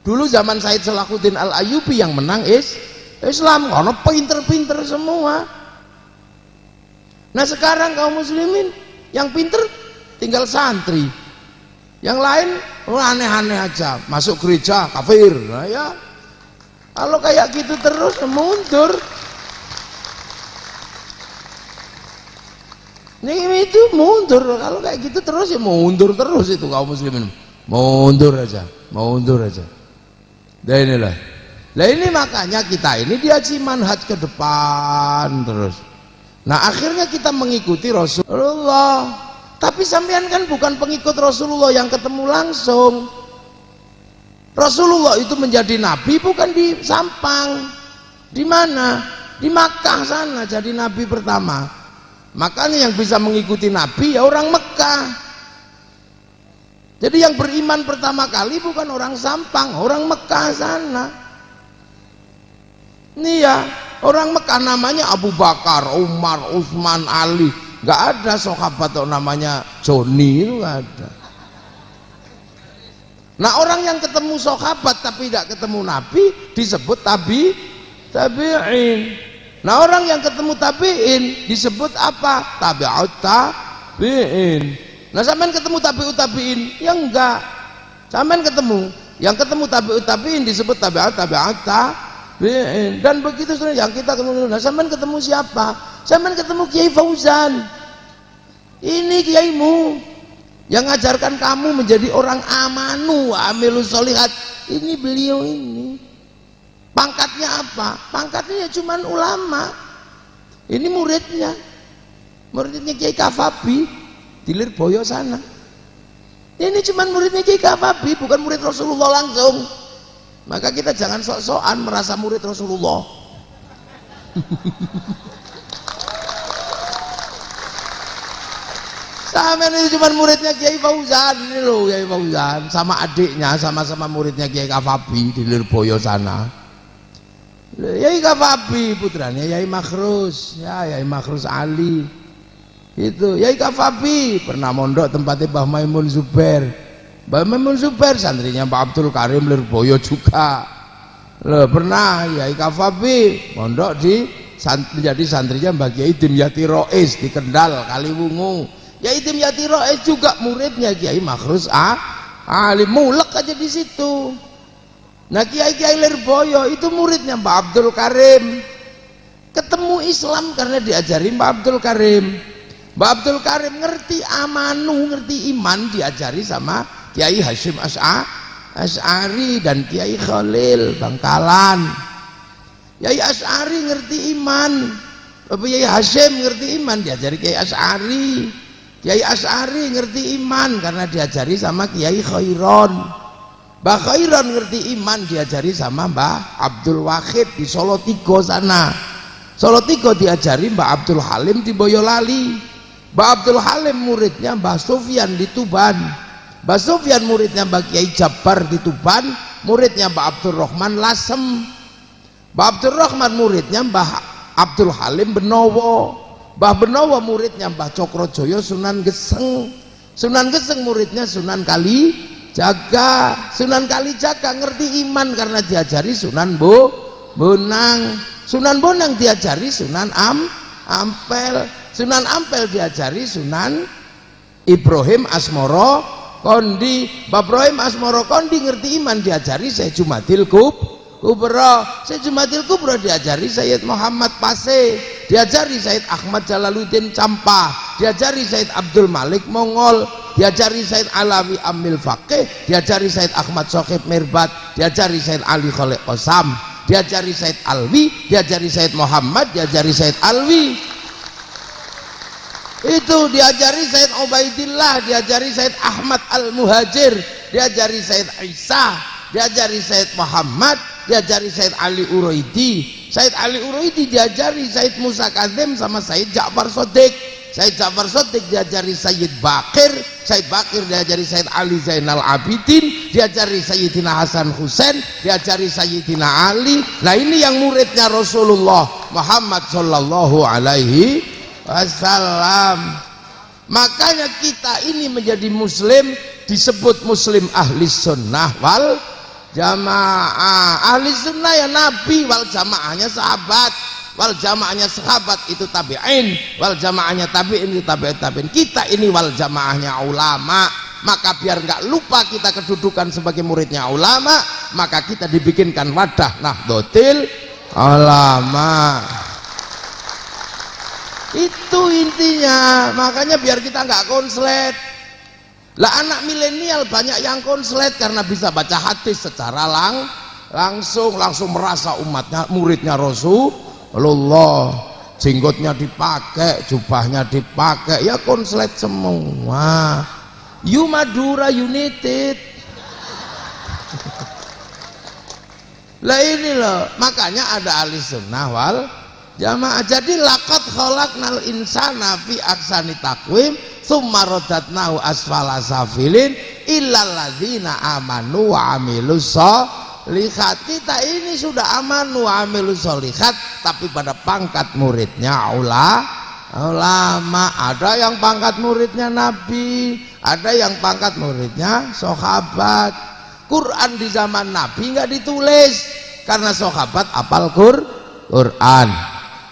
Dulu zaman Said Salahuddin Al-Ayyubi yang menang Islam, karena pinter-pinter semua. Nah sekarang kaum muslimin yang pinter tinggal santri, yang lain aneh-aneh aja, masuk gereja kafir. Nah ya kalau kayak gitu terus mundur. Ini itu mundur, kalau kayak gitu terus ya mundur terus itu kaum muslimin, mundur aja. Nah inilah, nah ini makanya kita ini diaji manhaj ke depan terus. Nah akhirnya kita mengikuti Rasulullah, tapi sampean kan bukan pengikut Rasulullah yang ketemu langsung. Rasulullah itu menjadi nabi bukan di Sampang, di mana? Di Makkah sana jadi nabi pertama. Makanya yang bisa mengikuti Nabi ya orang Mekah. Jadi yang beriman pertama kali bukan orang Sampang, orang Mekah sana. Ini ya orang Mekah namanya Abu Bakar, Umar, Utsman, Ali. Gak ada sahabat namanya Joni, itu gak ada. Nah orang yang ketemu sahabat tapi tidak ketemu Nabi disebut tabi'in. Nah orang yang ketemu tabi'in disebut apa? Tabi'ut tabi'in. Nah sampean ketemu tabi'ut tabi'in? Ya enggak. Sampean ketemu, yang ketemu tabi'ut tabi'in disebut tabi'ut tabi'in. Dan begitu sebenarnya yang kita ketemu. Nah sampean ketemu siapa? Sampean ketemu Kiai Fauzan. Ini kiaimu yang ngajarkan kamu menjadi orang amanu amilus solihat. Ini beliau ini. Pangkatnya apa? Pangkatnya ya cuman ulama. Ini muridnya Kiai Kafabi di Lirboyo sana. Ini cuman muridnya Kiai Kafabi, bukan murid Rasulullah langsung. Maka kita jangan sok-sokan merasa murid Rasulullah. Sama ini cuman muridnya Kiai Fauzan ini loh, Kiai Fauzan sama adiknya sama-sama muridnya Kiai Kafabi di Lirboyo sana. Yai Kafabi putranya Yai Makhrus, ya Yai Makhrus Ali itu. Yai Kafabi pernah mondok tempatnya Mbah Maimun Zubair. Mbah Maimun Zubair santrinya Pak Abdul Karim Lirboyo juga. Loh, pernah Yai Kafabi mondok menjadi santrinya Mbah Kiai Dimyati Rois di Kendal Kaliwungu. Yai Dimyati Rois juga muridnya Kiai Makhrus Ali, mulek aja di situ. Nah Kiai Lirboyo itu muridnya Mbak Abdul Karim. Ketemu Islam karena diajari Mbak Abdul Karim. Mbak Abdul Karim ngerti amanu, ngerti iman, diajari sama Kiai Hashim Asy'ari dan Kiai Khalil Bangkalan. Kiai Asy'ari ngerti iman, Kiai Hashim ngerti iman, diajari Kiai Asy'ari. Kiai Asy'ari ngerti iman karena diajari sama Kiai Khairon. Mbah Khairon ngerti iman, diajari sama Mbah Abdul Wahid di Solo Tigo sana. Solo Tigo diajari Mbah Abdul Halim di Boyolali. Mbah Abdul Halim muridnya Mbah Sufyan di Tuban, Mbah Sufyan muridnya Mbah Kiai Jabar di Tuban, muridnya Mbah Abdul Rahman Lasem. Mbah Abdul Rahman muridnya Mbah Abdul Halim Benowo, Mbah Benowo muridnya Mbah Cokrojoyo Sunan Geseng, Sunan Geseng muridnya Sunan Kalijaga, Sunan Kalijaga ngerti iman karena diajari Sunan Bonang, Sunan Bonang diajari Sunan Ampel, Sunan Ampel diajari Sunan Ibrahim Asmoro Kondi, Mbah Ibrahim Asmoro Kondi ngerti iman diajari Syekh Jumadil Kubro, Syekh Jumadil Kubro diajari Sayyid Muhammad Pase, diajari Sayyid Ahmad Jalaluddin Campah, diajari Sayyid Abdul Malik Mongol, diajari Sayyid Alawi Amil Faqih, diajari Sayyid Ahmad Sokhib Mirbat, diajari Sayyid Ali Khalid Qasam, diajari Sayyid Alwi, diajari Sayyid Muhammad, diajari Sayyid Alwi. Itu diajari Sayyid Ubaidillah, diajari Sayyid Ahmad Al-Muhajir, diajari Sayyid Isa, diajari Sayyid Muhammad, diajari Sayyid Ali Uraidi. Sayyid Ali Uraidi diajari Sayyid Musa Kadzim sama Sayyid Ja'far Shadiq. Sayyid Ja'far Shadiq diajari Sayyid Bakir, Sayyid Bakir diajari Sayyid Ali Zainal Abidin, diajari Sayyidina Hasan Husain, diajari Sayyidina Ali. Nah ini yang muridnya Rasulullah Muhammad sallallahu alaihi wasallam. Makanya kita ini menjadi muslim disebut muslim ahli sunnah wal jamaah. Ahli sunnah ya nabi, wal jamaahnya sahabat, wal jamaahnya sahabat itu tabi'in, wal jamaahnya tabi'in itu tabi'in. Kita ini wal jamaahnya ulama. Maka biar nggak lupa kita kedudukan sebagai muridnya ulama, maka kita dibikinkan wadah Nahdlatul Ulama. Itu intinya. Makanya biar kita nggak konslet. Lah anak milenial banyak yang konslet karena bisa baca hadis secara langsung merasa umatnya muridnya Rasulullah, jenggotnya dipakai, jubahnya dipakai, ya konslet semua. You Madura United. Lah ini loh, makanya ada ahli sunnah wal jamaah. Jadi laqad khalaqnal insana fi ahsani taqwim tsumma radatnahu asfala safilin illal ladzina amanu wa amilus sholihat. Kita ini sudah amanu wa amilus sholihat, tapi pada pangkat muridnya ulama. Ada yang pangkat muridnya nabi, ada yang pangkat muridnya sahabat. Quran di zaman nabi nggak ditulis karena sahabat apal Quran.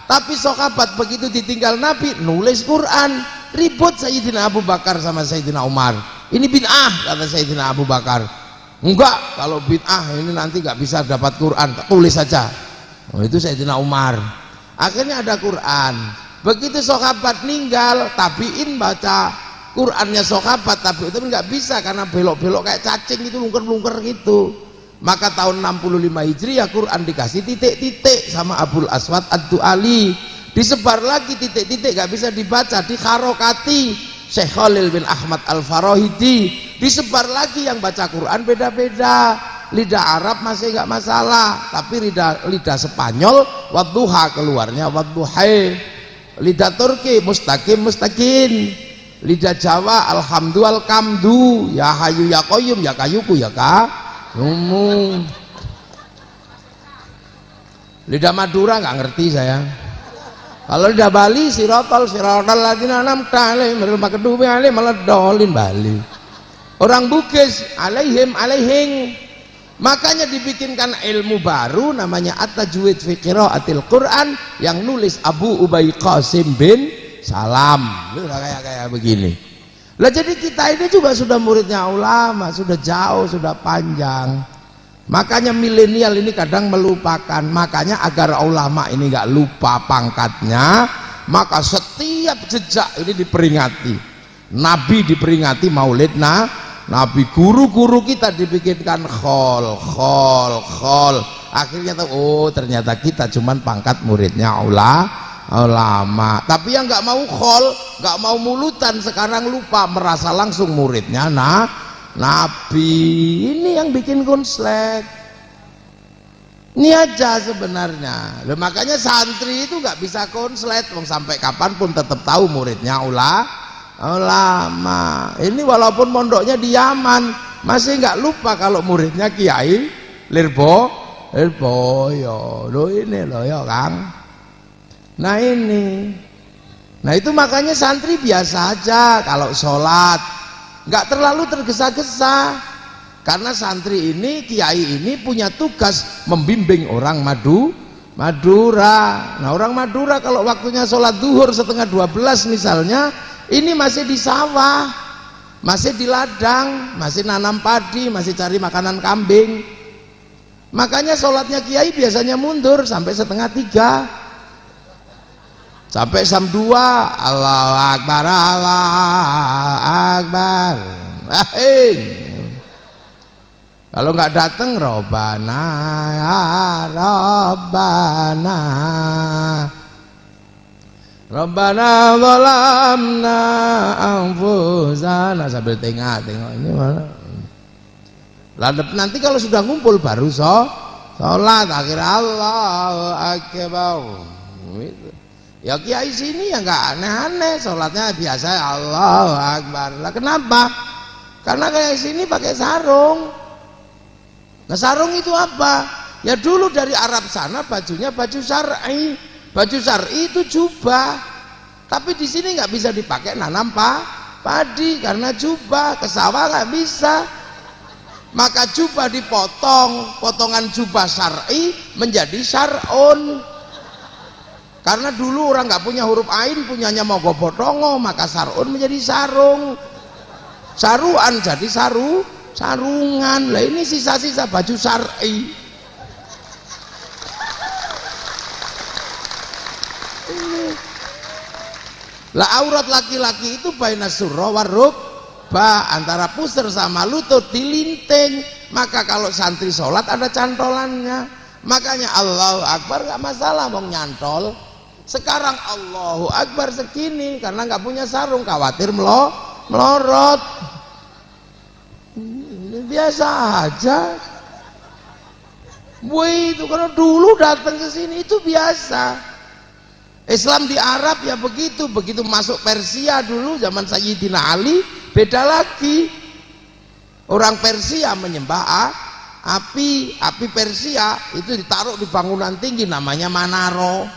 Tapi sahabat begitu ditinggal Nabi nulis Quran, ribut Sayyidina Abu Bakar sama Sayyidina Umar. Ini bid'ah kata Sayyidina Abu Bakar. Enggak, kalau bid'ah ini nanti nggak bisa dapat Quran, tulis saja. Oh, itu Sayyidina Umar. Akhirnya ada Quran. Begitu sahabat meninggal, tabiin baca Qurannya sahabat, tapi itu nggak bisa karena belok-belok kayak cacing itu, lungker-lungker gitu. Maka tahun 65 Hijriah Quran dikasih titik-titik sama Abul Aswad Ad-Du'ali, disebar lagi titik-titik gak bisa dibaca, diharokati Syekh Khalil bin Ahmad Al-Farahidi, disebar lagi yang baca Quran beda-beda. Lidah Arab masih gak masalah, tapi lidah Spanyol wadduha keluarnya wadduhai, lidah Turki mustaqim, lidah Jawa alhamdulillah kamdu, ya hayu ya qayyum, ya kayuku ya umum. Lidah Madura nggak ngerti saya. Kalau lidah Bali sirotol ladzina an'amta alaihim ghairil maghdubi alaihim waladdallin Bali. Orang Bugis alaihim. Makanya dibikinkan ilmu baru namanya At-Tajwid fi Qiraatil Quran yang nulis Abu Ubay Qasim bin Salam. Udah kayak begini. Lah jadi kita ini juga sudah muridnya ulama, sudah jauh, sudah panjang. Makanya milenial ini kadang melupakan. Makanya agar ulama ini nggak lupa pangkatnya, maka setiap jejak ini diperingati. Nabi diperingati maulid Nabi, guru-guru kita dibikinkan khol. Akhirnya tahu, oh ternyata kita cuman pangkat muridnya ulama. Tapi yang nggak mau khol, nggak mau mulutan, sekarang lupa, merasa langsung muridnya Nabi. Ini yang bikin konslet. Ini aja sebenarnya. Loh, makanya santri itu nggak bisa konslet, sampai kapanpun tetap tahu muridnya ulama. Ini walaupun mondoknya di Yaman, masih nggak lupa kalau muridnya Kiai Lirboyo. Loh ini loh ya Kang. Nah ini. Nah itu makanya santri biasa aja kalau sholat, nggak terlalu tergesa-gesa. Karena santri ini, kiai ini punya tugas membimbing orang Madura. Nah orang Madura kalau waktunya sholat duhur setengah 12 misalnya, ini masih di sawah, masih di ladang, masih nanam padi, masih cari makanan kambing. Makanya sholatnya kiai biasanya mundur sampai setengah 3, sampai jam 2. Allahu Akbar, Allahu Akbar. Kalau nggak datang, Robbana ya Robbana, Robbana zalamna anfusana, sambil tengok ini mana. Nanti kalau sudah ngumpul baru sholat akhir Allahu Akbar. Ya kiai sini ya nggak aneh-aneh, sholatnya biasa Allahu Akbar. Lah kenapa? Karena kiai sini pakai sarung. Nah sarung itu apa? Ya dulu dari Arab sana bajunya baju syar'i. Baju syar'i itu jubah. Tapi di sini nggak bisa dipakai nanam padi karena jubah, ke sawah nggak bisa. Maka jubah dipotong, potongan jubah syar'i menjadi syar'un. Karena dulu orang nggak punya huruf ain, punyanya mogopotongo, maka syar'un menjadi sarung. Saruan jadi sarungan. Lah ini sisa-sisa baju syar'i. Lah aurat laki-laki itu baina surra warukbah, antara pusar sama lutut dilinting. Maka kalau santri sholat ada cantolannya. Makanya Allahu Akbar nggak masalah mau nyantol. Sekarang Allahu Akbar segini karena nggak punya sarung, khawatir melorot. Biasa aja. Wih, itu karena dulu datang ke sini itu biasa. Islam di Arab ya begitu masuk Persia dulu zaman Sayyidina Ali beda lagi. Orang Persia menyembah api Persia itu ditaruh di bangunan tinggi namanya Manaro.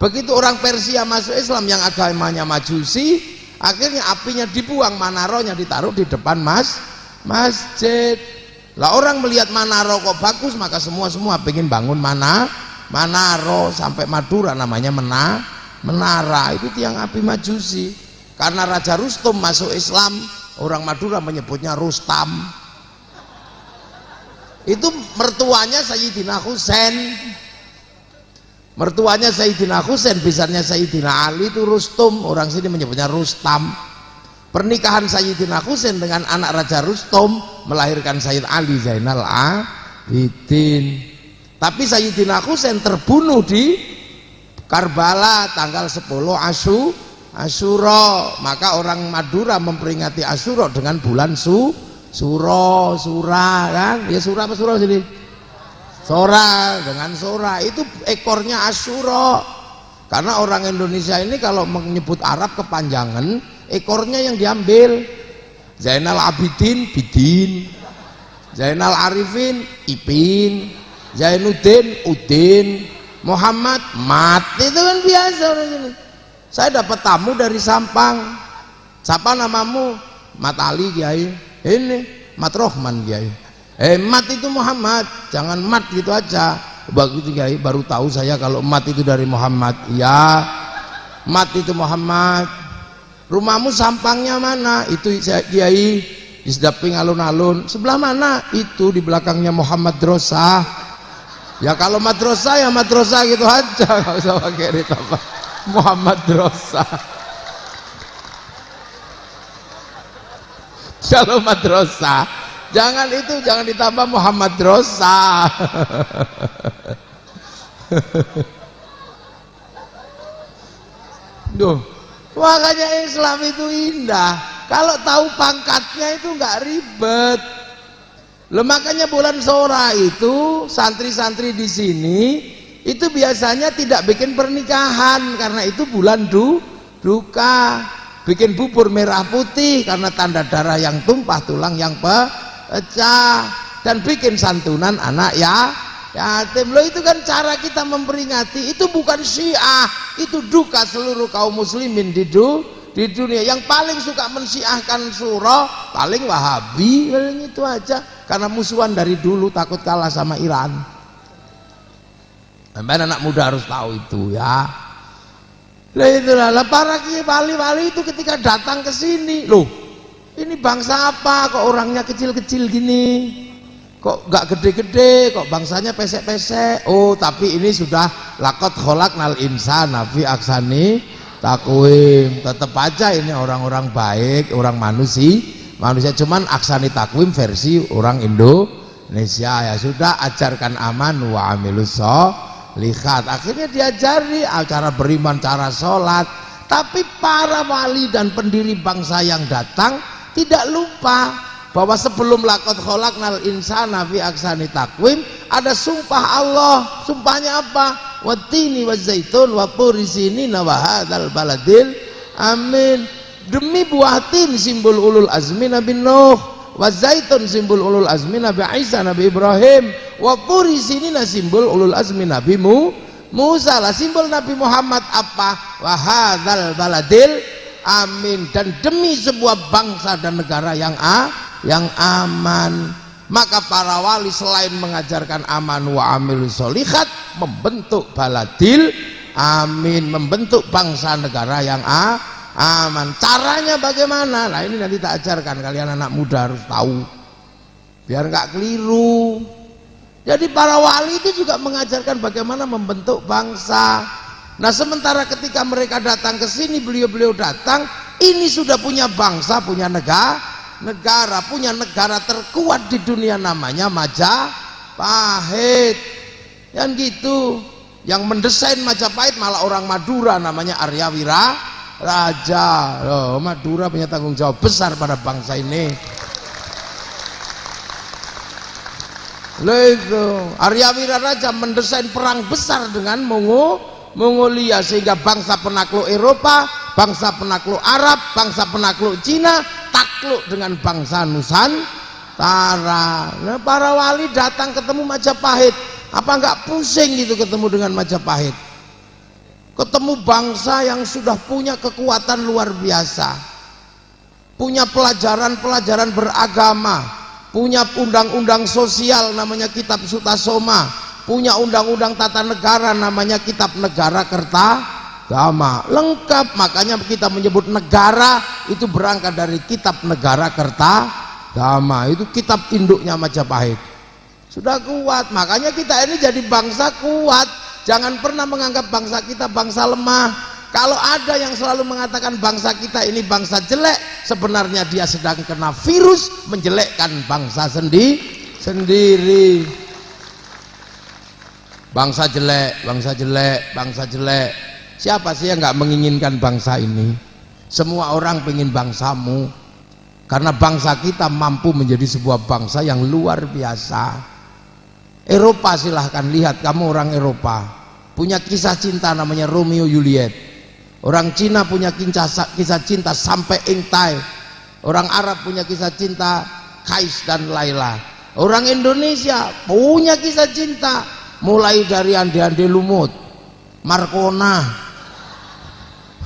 Begitu orang Persia masuk Islam yang agamanya Majusi, akhirnya apinya dibuang, Manaronya ditaruh di depan masjid. Lah orang melihat Manaro kok bagus, maka semua pengen bangun Manaro. Sampai Madura namanya menara, itu tiang api Majusi. Karena Raja Rustum masuk Islam, orang Madura menyebutnya Rustam. Itu mertuanya Sayyidina Husain. Mertuanya Sayyidina Husain, bisanya Sayyidina Ali itu Rustum, orang sini menyebutnya Rustam. Pernikahan Sayyidina Husain dengan anak Raja Rustum melahirkan Sayyid Ali Zainal Abidin. Tapi Sayyidina Husain terbunuh di Karbala tanggal 10 Asyura. Maka orang Madura memperingati Asyura dengan bulan Sura kan? Ya Sura apa Sura sini? Sora, dengan Sora itu ekornya Asyura. Karena orang Indonesia ini kalau menyebut Arab kepanjangan, ekornya yang diambil. Zainal Abidin Bidin, Zainal Arifin Ipin, Zainuddin Udin, Muhammad Mat. Itu kan biasa orang ini. Saya dapat tamu dari Sampang. Siapa namamu? Mat Ali Kiai. Ini Mat Rohman Kiai. Mat itu Muhammad, jangan Mat gitu aja. Begitu Kiai, baru tahu saya kalau Mat itu dari Muhammad. Ya, Mat itu Muhammad. Rumahmu Sampangnya mana? Itu saya Kiai di Sedaping alun-alun. Sebelah mana? Itu di belakangnya Muhammad Drosah. Ya kalau madrasah ya madrasah gitu aja, nggak usah pakai ditambah Muhammad Drosah. Kalau madrasah jangan itu, jangan ditambah Muhammad Drosah. Duh, makanya Islam itu indah. Kalau tahu pangkatnya itu nggak ribet. Loh, makanya bulan Sora itu santri-santri di sini itu biasanya tidak bikin pernikahan karena itu bulan duka. Bikin bubur merah putih karena tanda darah yang tumpah, tulang yang pecah, dan bikin santunan anak yatim. Loh, itu kan cara kita memperingati. Itu bukan Syiah, itu duka seluruh kaum muslimin di dunia. Yang paling suka mensyiahkan surah paling Wahabi, paling itu aja, karena musuhan dari dulu, takut kalah sama Iran. Sampai anak muda harus tahu itu ya. Lah itulah, para kiai wali-wali itu ketika datang ke sini, loh ini bangsa apa kok orangnya kecil-kecil gini, kok gak gede-gede, kok bangsanya pesek-pesek. Oh, tapi ini sudah lakot kholaqnal insana fi ahsani taqwim. Tetap aja ini orang-orang baik, orang manusia, cuman ahsani taqwim versi orang Indonesia. Ya sudah, ajarkan aman wa amilus lihat, akhirnya diajari cara beriman, cara sholat. Tapi para wali dan pendiri bangsa yang datang tidak lupa bahwa sebelum lakot kholaqnal insana fi ahsani taqwim ada sumpah Allah. Sumpahnya apa? Wattini wazaitun wa turi sinina wa hadzal baladil amin. Demi buah tin, simbol ulul azmi Nabi Nuh, wazaitun simbol ulul azmi Nabi Isa, Nabi Ibrahim, wa turi sinina simbol ulul azmi Nabi Musa. Lah simbol Nabi Muhammad apa? Wa hadzal baladil amin. Dan demi sebuah bangsa dan negara yang aman. Maka para wali selain mengajarkan aman wa amilus sholihat, membentuk baladil amin, membentuk bangsa negara yang aman. Caranya bagaimana? Nah, ini nanti tak ajarkan, kalian anak muda harus tahu biar nggak keliru. Jadi para wali itu juga mengajarkan bagaimana membentuk bangsa. Nah, sementara ketika mereka datang ke sini, beliau-beliau datang ini sudah punya bangsa, punya negara, punya negara terkuat di dunia, namanya Majapahit. Yang gitu, yang mendesain Majapahit malah orang Madura, namanya Arya Wiraraja. Loh, Madura punya tanggung jawab besar pada bangsa ini. Loh, itu Arya Wiraraja mendesain perang besar dengan Mongolia, sehingga bangsa penakluk Eropa, bangsa penakluk Arab, bangsa penakluk Cina takluk dengan bangsa Nusantara. Nah, para wali datang ketemu Majapahit, apa enggak pusing gitu ketemu dengan Majapahit? Ketemu bangsa yang sudah punya kekuatan luar biasa, punya pelajaran-pelajaran beragama, punya undang-undang sosial namanya Kitab Sutasoma, punya undang-undang tata negara namanya Kitab Negara Kertagama, lengkap. Makanya kita menyebut negara itu berangkat dari Kitab Negara Kertagama, itu kitab induknya Majapahit. Sudah kuat, makanya kita ini jadi bangsa kuat. Jangan pernah menganggap bangsa kita bangsa lemah. Kalau ada yang selalu mengatakan bangsa kita ini bangsa jelek, sebenarnya dia sedang kena virus menjelekkan bangsa sendiri. Bangsa jelek, bangsa jelek, bangsa jelek. Siapa sih yang nggak menginginkan bangsa ini? Semua orang pengen bangsamu, karena bangsa kita mampu menjadi sebuah bangsa yang luar biasa. Eropa, silahkan lihat, kamu orang Eropa punya kisah cinta namanya Romeo Juliet. Orang Cina punya kisah cinta sampai Engtai. Orang Arab punya kisah cinta Kais dan Laila. Orang Indonesia punya kisah cinta mulai dari Ande-Ande Lumut, Markona,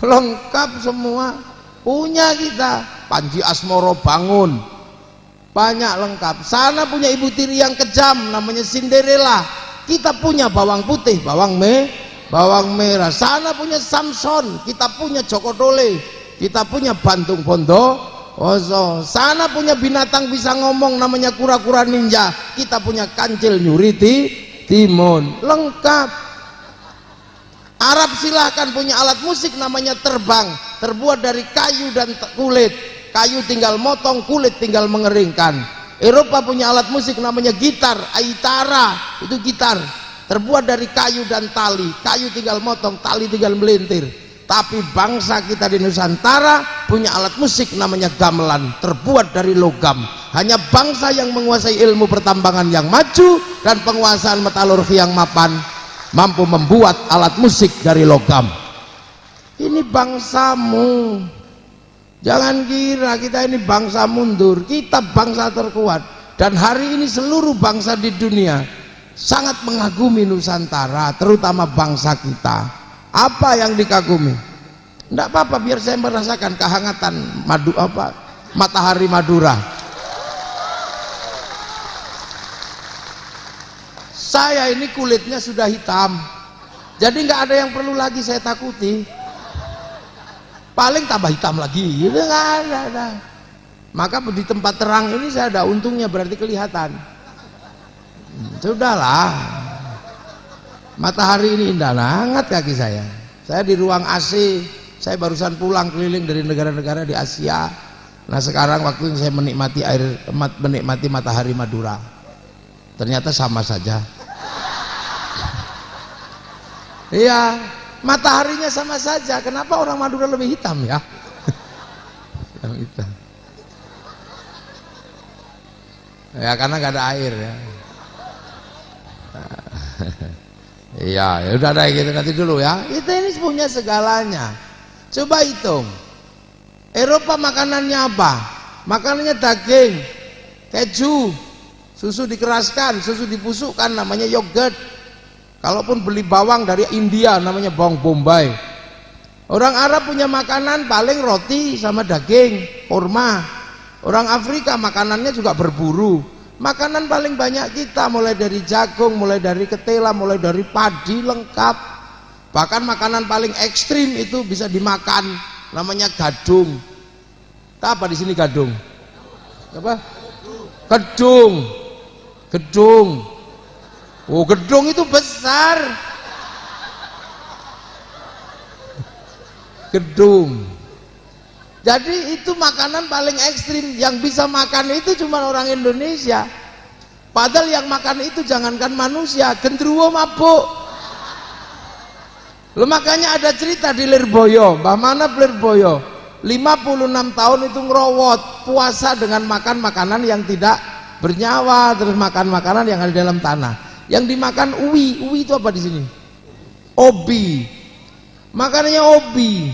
lengkap semua punya kita. Panji Asmoro Bangun, banyak lengkap. Sana punya ibu tiri yang kejam namanya Cinderella. Kita punya bawang putih, bawang merah. Sana punya Samson, kita punya Joko Dole, kita punya Bantung Bondowoso. Sana punya binatang bisa ngomong namanya kura-kura ninja, kita punya Kancil Nyuriti Timun, lengkap. Arab silahkan punya alat musik namanya terbang, terbuat dari kayu dan kulit. Kayu tinggal motong, kulit tinggal mengeringkan. Eropa punya alat musik namanya gitar, aitara, itu gitar, terbuat dari kayu dan tali. Kayu tinggal motong, tali tinggal melintir. Tapi bangsa kita di Nusantara punya alat musik namanya gamelan, terbuat dari logam. hanya bangsa yang menguasai ilmu pertambangan yang maju dan penguasaan metalurgi yang mapan mampu membuat alat musik dari logam. Ini bangsamu. Jangan kira kita ini bangsa mundur, kita bangsa terkuat. Dan hari ini seluruh bangsa di dunia sangat mengagumi Nusantara, terutama bangsa kita. Apa yang dikagumi? Tidak apa-apa, biar saya merasakan kehangatan matahari Madura. Saya ini kulitnya sudah hitam, jadi nggak ada yang perlu lagi saya takuti. Paling tambah hitam lagi, itu nggak ada. Maka di tempat terang ini saya ada untungnya, berarti kelihatan. Sudahlah, matahari ini indah banget kaki saya. Saya di ruang AC, saya barusan pulang keliling dari negara-negara di Asia. Nah sekarang waktunya saya menikmati matahari Madura. Ternyata sama saja. Iya, mataharinya sama saja. Kenapa orang Madura lebih hitam ya? Hitam. Ya karena nggak ada air ya. Iya, ya udah ada gitu nanti dulu ya. Kita ini punya segalanya. Coba hitung. Eropa makanannya apa? Makanannya daging, keju, susu dikeraskan, susu dibusukkan, namanya yogurt. Kalaupun beli bawang dari India namanya bawang bombay. Orang Arab punya makanan paling roti sama daging, kurma. Orang Afrika makanannya juga berburu. Makanan paling banyak kita mulai dari jagung, mulai dari ketela, mulai dari padi lengkap. Bahkan makanan paling ekstrim itu bisa dimakan, namanya gadung. Apa di sini gadung? Apa? Gedung. Gedung. Oh, gedung itu besar. Gedung. Jadi itu makanan paling ekstrim, yang bisa makan itu cuma orang Indonesia. Padahal yang makan itu jangankan manusia, gendruwo mabuk. Loh, makanya ada cerita di Lirboyo, Mbah Manap Lirboyo 56 tahun itu ngerowot puasa dengan makan makanan yang tidak bernyawa, terus makan makanan yang ada di dalam tanah. Yang dimakan uwi itu apa di sini? Obi. Makanannya obi.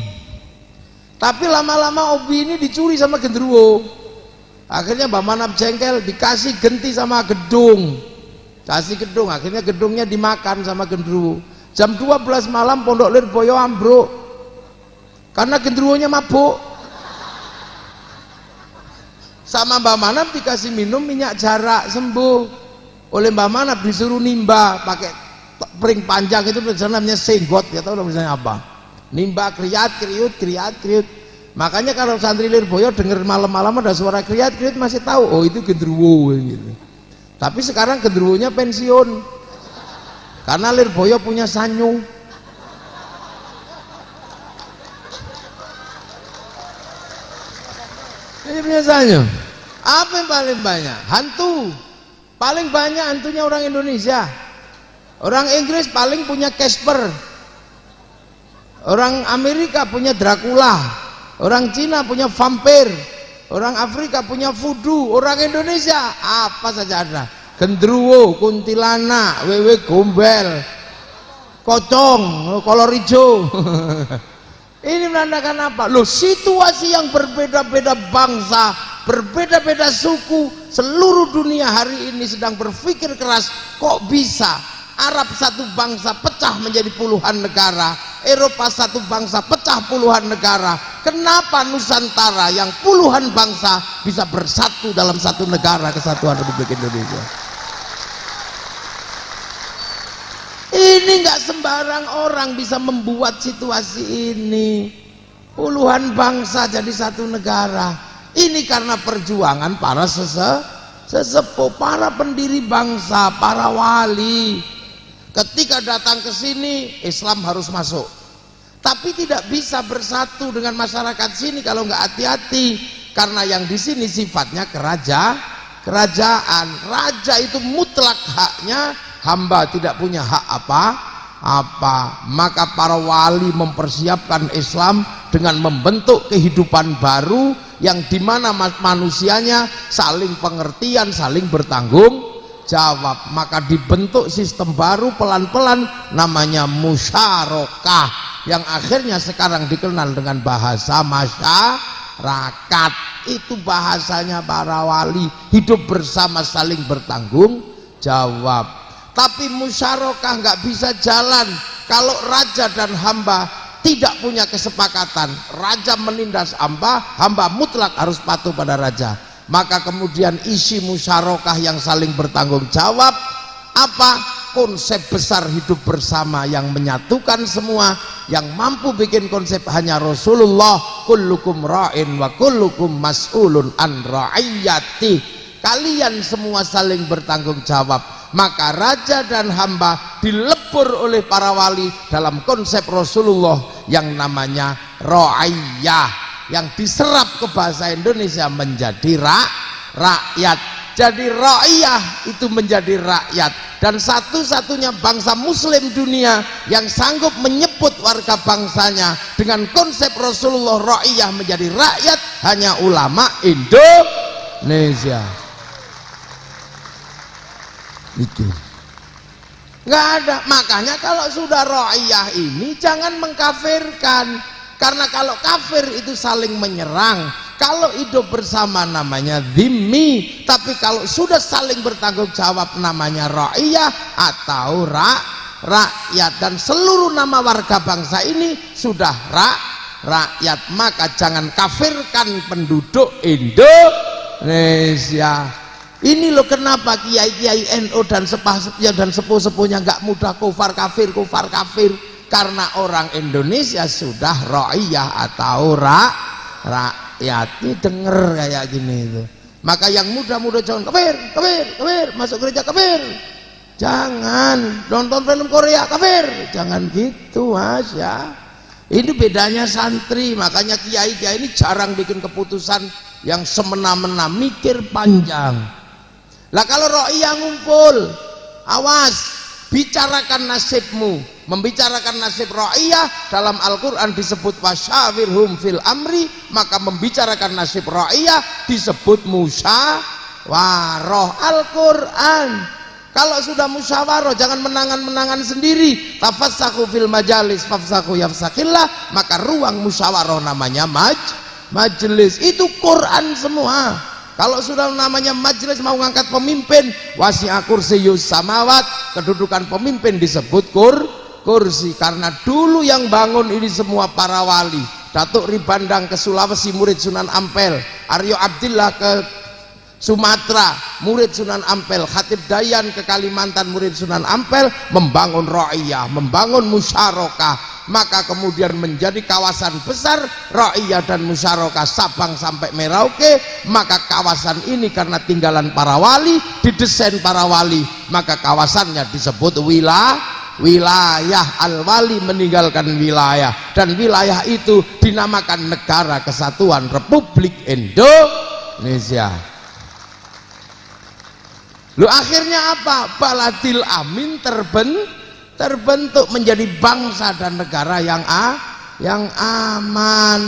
Tapi lama-lama obi ini dicuri sama gendruwo. Akhirnya Mbak Manap jengkel, dikasih genti sama gedung. Kasih gedung, akhirnya gedungnya dimakan sama gendruwo. Jam 12 malam Pondok Lirboyo ambruk. Karena gendruwonya mabuk. Sama Mbak Manap dikasih minum minyak jarak, sembuh. Oleh Mbak Manap disuruh nimba pakai pring panjang, itu namanya senggot, ya tahu misalnya apa. Nimba kriat kriut. Makanya kalau santri Lirboyo dengar malam-malam ada suara kriat kriut masih tahu, oh itu gendruwo gitu. Tapi sekarang gendruwonya pensiun karena Lirboyo punya sanyu. Ini punya sanyu. Apa yang paling banyak? Hantu. Paling banyak hantunya orang Indonesia. Orang Inggris paling punya Casper. Orang Amerika punya Dracula, orang Cina punya vampir, orang Afrika punya voodoo, orang Indonesia apa saja ada. Gendruwo, kuntilanak, wewe gombel, kocong, kolor hijau. Ini menandakan apa? Loh, situasi yang berbeda-beda bangsa, berbeda-beda suku, seluruh dunia hari ini sedang berpikir keras, kok bisa Arab satu bangsa pecah menjadi puluhan negara, Eropa satu bangsa pecah puluhan negara. Kenapa Nusantara yang puluhan bangsa bisa bersatu dalam satu negara, Kesatuan Republik Indonesia? Ini nggak sembarang orang bisa membuat situasi ini. Puluhan bangsa jadi satu negara. Ini karena perjuangan para sesepuh, para pendiri bangsa, para wali. Ketika datang ke sini, Islam harus masuk. Tapi tidak bisa bersatu dengan masyarakat sini kalau nggak hati-hati. Karena yang di sini sifatnya kerajaan. Raja itu mutlak haknya, hamba tidak punya hak apa-apa. Maka para wali mempersiapkan Islam dengan membentuk kehidupan baru yang dimana manusianya saling pengertian, saling bertanggung jawab. Maka dibentuk sistem baru pelan-pelan namanya musyarakah, yang akhirnya sekarang dikenal dengan bahasa masyarakat. Itu bahasanya para wali, hidup bersama saling bertanggung jawab. Tapi musyarakah nggak bisa jalan kalau raja dan hamba tidak punya kesepakatan. Raja menindas hamba, hamba mutlak harus patuh pada raja. Maka kemudian isi musyarakah yang saling bertanggung jawab apa? Konsep besar hidup bersama yang menyatukan semua. Yang mampu bikin konsep hanya Rasulullah. Kullukum ra'in wa kullukum mas'ulun an ra'iyati. Kalian semua saling bertanggung jawab. Maka raja dan hamba dilebur oleh para wali dalam konsep Rasulullah yang namanya ra'iyah, yang diserap ke bahasa Indonesia menjadi rakyat. Jadi ra'iyah itu menjadi rakyat, dan satu-satunya bangsa muslim dunia yang sanggup menyebut warga bangsanya dengan konsep Rasulullah ra'iyah menjadi rakyat hanya ulama Indonesia. Itu nggak ada. Makanya kalau sudah ra'iyah ini jangan mengkafirkan, karena kalau kafir itu saling menyerang. Kalau hidup bersama namanya dhimmi, tapi kalau sudah saling bertanggung jawab namanya ra'iyah atau rakyat. Dan seluruh nama warga bangsa ini sudah rakyat. Maka jangan kafirkan penduduk Indonesia. Ini loh kenapa kiai-kiai NU dan sepuh-sepuhnya nggak mudah kufar kafir, karena orang Indonesia sudah ra'iyah atau rakyat. Ini denger kayak gini itu. Maka yang muda-muda jangan kafir, masuk gereja kafir, jangan nonton film Korea kafir, jangan gitu Mas ya. Ini bedanya santri. Makanya kiai-kiai ini jarang bikin keputusan yang semena-mena, mikir panjang. Lah kalau ra'iyah ngumpul, awas, bicarakan nasibmu. Membicarakan nasib ra'iyah dalam Al-Quran disebut wasyawirhum fil amri, maka membicarakan nasib ra'iyah disebut musyawarah. Al-Quran. Kalau sudah musyawarah jangan menangan-menangan sendiri. Tafassahu fil majalis fafsahu yafsakillah, maka ruang musyawarah namanya majelis. Itu Quran semua. Kalau sudah namanya majelis mau ngangkat pemimpin, wasi'a kursiyus samawat, kedudukan pemimpin disebut kursi. Karena dulu yang bangun ini semua para wali. Datuk Ribandang ke Sulawesi murid Sunan Ampel, Aryo Abdillah ke Sumatera murid Sunan Ampel, Khatib Dayan ke Kalimantan murid Sunan Ampel, membangun ra'iyah, membangun musyarakah. Maka kemudian menjadi kawasan besar ra'iyah dan musyarakah Sabang sampai Merauke. Maka kawasan ini karena tinggalan para wali, didesain para wali, maka kawasannya disebut wilayah. Al-wali meninggalkan wilayah, dan wilayah itu dinamakan Negara Kesatuan Republik Indonesia. Lu akhirnya apa? Baladil Amin terbentuk menjadi bangsa dan negara yang aman.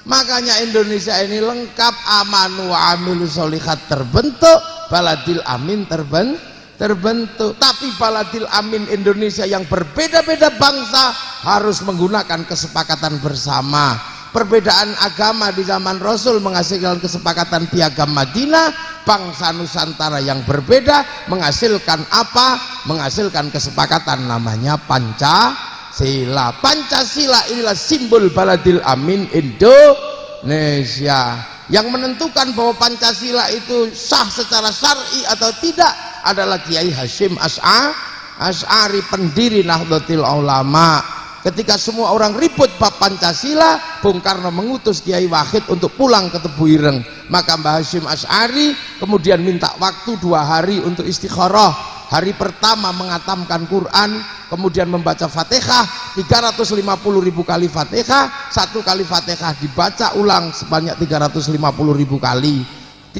Makanya Indonesia ini lengkap, amanu wa amilu sholihat terbentuk, baladil amin terbentuk. Tapi baladil amin Indonesia yang berbeda-beda bangsa harus menggunakan kesepakatan bersama. Perbedaan agama di zaman Rasul menghasilkan kesepakatan Piagam Madinah. Bangsa Nusantara yang berbeda menghasilkan apa? Menghasilkan kesepakatan namanya Pancasila. Pancasila inilah simbol baladil amin Indonesia. Yang menentukan bahwa Pancasila itu sah secara syar'i atau tidak adalah Kiai Hasyim Asy'ari, pendiri Nahdlatul Ulama. Ketika semua orang ribut bab Pancasila, Bung Karno mengutus Kiai Wahid untuk pulang ke Tebu Ireng. Maka Mbah Hasyim Asy'ari kemudian minta waktu 2 hari untuk istikharah. Hari pertama mengatamkan Quran, kemudian membaca Fatihah 350.000 kali Fatihah. 1 kali Fatihah dibaca ulang sebanyak 350.000 kali.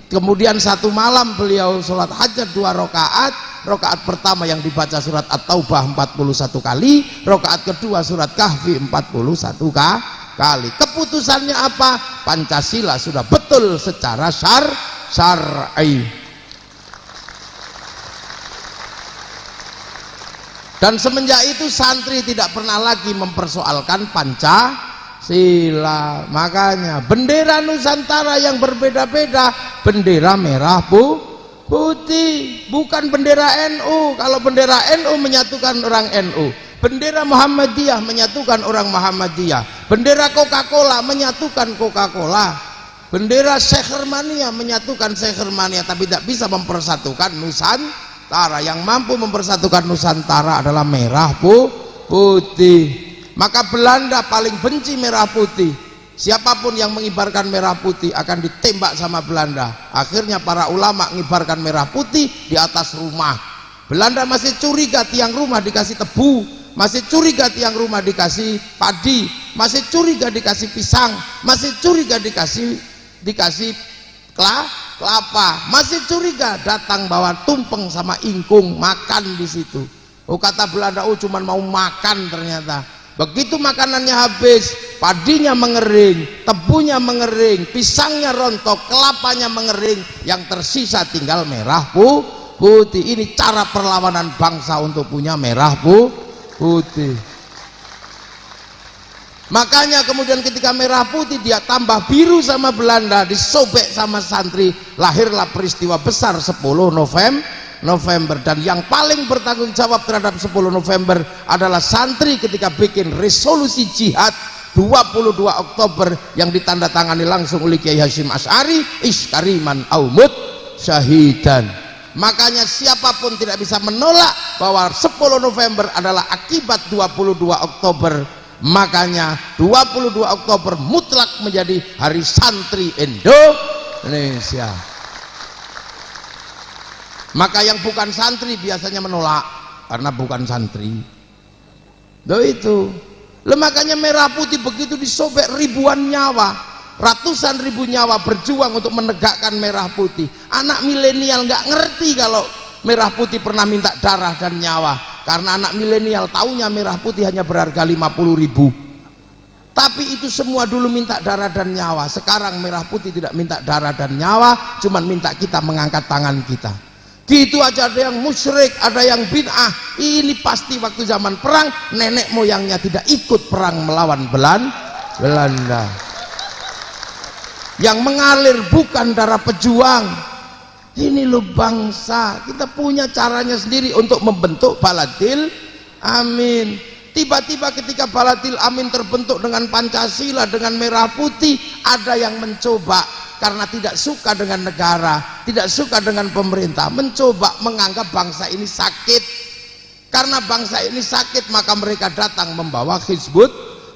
Kemudian 1 malam beliau sholat hajat 2 rakaat. Rakaat pertama yang dibaca surat At-Taubah 41 kali, rakaat kedua surat Kahfi 41 kali. Keputusannya apa? Pancasila sudah betul secara syar'i. Dan semenjak itu santri tidak pernah lagi mempersoalkan Pancasila. Makanya bendera Nusantara yang berbeda-beda, bendera merah putih, bukan bendera NU. Kalau bendera NU menyatukan orang NU, bendera Muhammadiyah menyatukan orang Muhammadiyah, bendera Coca-Cola menyatukan Coca-Cola, bendera Syekh Hermania menyatukan Syekh Hermania, tapi tidak bisa mempersatukan Nusantara. Yang mampu mempersatukan Nusantara adalah merah putih. Maka Belanda paling benci merah putih. Siapapun yang mengibarkan merah putih akan ditembak sama Belanda. Akhirnya para ulama mengibarkan merah putih di atas rumah. Belanda masih curiga tiang rumah dikasih tebu, masih curiga tiang rumah dikasih padi, masih curiga dikasih pisang, masih curiga dikasih kelapa, masih curiga, datang bawa tumpeng sama ingkung, makan di situ. Oh, kata Belanda, oh cuman mau makan. Ternyata begitu makanannya habis, padinya mengering, tebunya mengering, pisangnya rontok, kelapanya mengering, yang tersisa tinggal merah putih. Ini cara perlawanan bangsa untuk punya merah putih. Makanya kemudian ketika merah putih dia tambah biru sama Belanda, disobek sama santri, lahirlah peristiwa besar 10 November. Dan yang paling bertanggung jawab terhadap 10 November adalah santri ketika bikin resolusi jihad 22 Oktober yang ditandatangani langsung oleh Kiai Hasyim Asy'ari, iskariman aumut syahidan. Makanya siapapun tidak bisa menolak bahwa 10 November adalah akibat 22 Oktober. Makanya 22 Oktober mutlak menjadi hari santri Indonesia. Maka yang bukan santri biasanya menolak karena bukan santri. Itu. Makanya merah putih begitu disobek, ribuan nyawa, ratusan ribu nyawa berjuang untuk menegakkan merah putih. Anak milenial nggak ngerti kalau merah putih pernah minta darah dan nyawa. Karena anak milenial taunya merah putih hanya berharga 50.000. Tapi itu semua dulu minta darah dan nyawa. Sekarang merah putih tidak minta darah dan nyawa, cuman minta kita mengangkat tangan kita. Gitu aja, ada yang musyrik, ada yang bid'ah. Ini pasti waktu zaman perang nenek moyangnya tidak ikut perang melawan Belanda. Yang mengalir bukan darah pejuang. Ini loh bangsa, kita punya caranya sendiri untuk membentuk Baladil Amin. Tiba-tiba ketika Baladil Amin terbentuk dengan Pancasila, dengan merah putih, ada yang mencoba karena tidak suka dengan negara, tidak suka dengan pemerintah, mencoba menganggap bangsa ini sakit. Karena bangsa ini sakit, maka mereka datang membawa Hizbut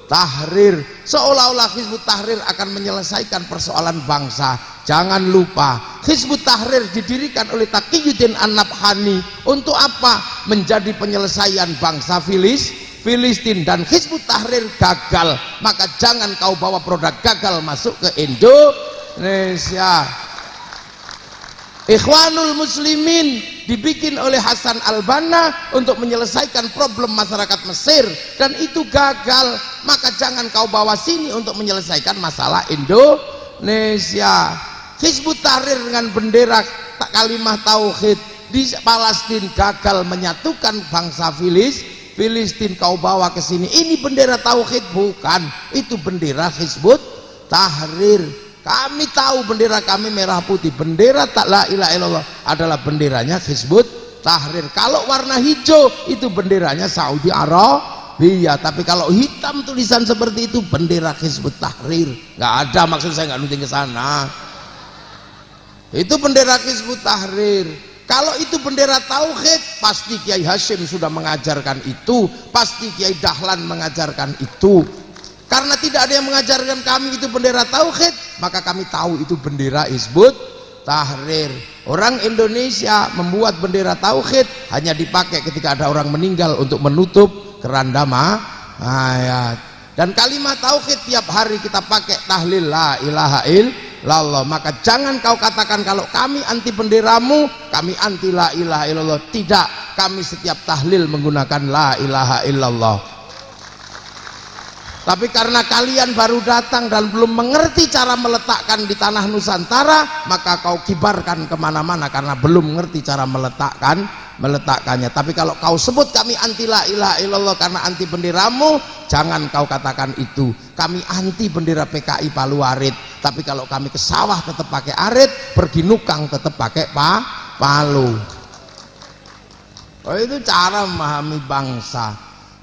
Tahrir, seolah-olah Hizbut Tahrir akan menyelesaikan persoalan bangsa. Jangan lupa, Hizbut Tahrir didirikan oleh Taqiyuddin An-Nabhani untuk apa? Menjadi penyelesaian bangsa Filistin. Dan Hizbut Tahrir gagal, maka jangan kau bawa produk gagal masuk ke Indonesia. Ikhwanul Muslimin dibikin oleh Hasan al-Banna untuk menyelesaikan problem masyarakat Mesir, dan itu gagal, maka jangan kau bawa sini untuk menyelesaikan masalah Indonesia. Hizbut Tahrir dengan bendera kalimah tauhid di Palestina gagal menyatukan bangsa Filistin, kau bawa ke sini. Ini bendera tauhid bukan, itu bendera Hizbut Tahrir. Kami tahu bendera kami merah putih, bendera la ilaha illallah adalah benderanya Hizbut Tahrir. Kalau warna hijau itu benderanya Saudi Arabia, tapi kalau hitam tulisan seperti itu bendera Hizbut Tahrir. Nggak ada, maksud saya nggak nunting ke sana. Itu bendera Hizbut Tahrir. Kalau itu bendera tauhid, pasti Kiai Hasyim sudah mengajarkan itu, pasti Kiai Dahlan mengajarkan itu. Karena tidak ada yang mengajarkan kami itu bendera tauhid, maka kami tahu itu bendera Hizbut Tahrir. Orang Indonesia membuat bendera tauhid hanya dipakai ketika ada orang meninggal untuk menutup keranda mayat. Dan kalimat tauhid tiap hari kita pakai tahlil la ilaha illallah. Maka jangan kau katakan kalau kami anti benderamu, kami anti la ilaha illallah. Tidak, kami setiap tahlil menggunakan la ilaha illallah. Tapi karena kalian baru datang dan belum mengerti cara meletakkan di tanah Nusantara, maka kau kibarkan kemana-mana karena belum mengerti cara meletakkannya. Tapi kalau kau sebut kami anti la ilaha illallah karena anti benderamu, jangan kau katakan itu. Kami anti bendera PKI Palu Arit. Tapi kalau kami ke sawah tetap pakai arit, pergi nukang tetap pakai palu. Oh, itu cara memahami bangsa.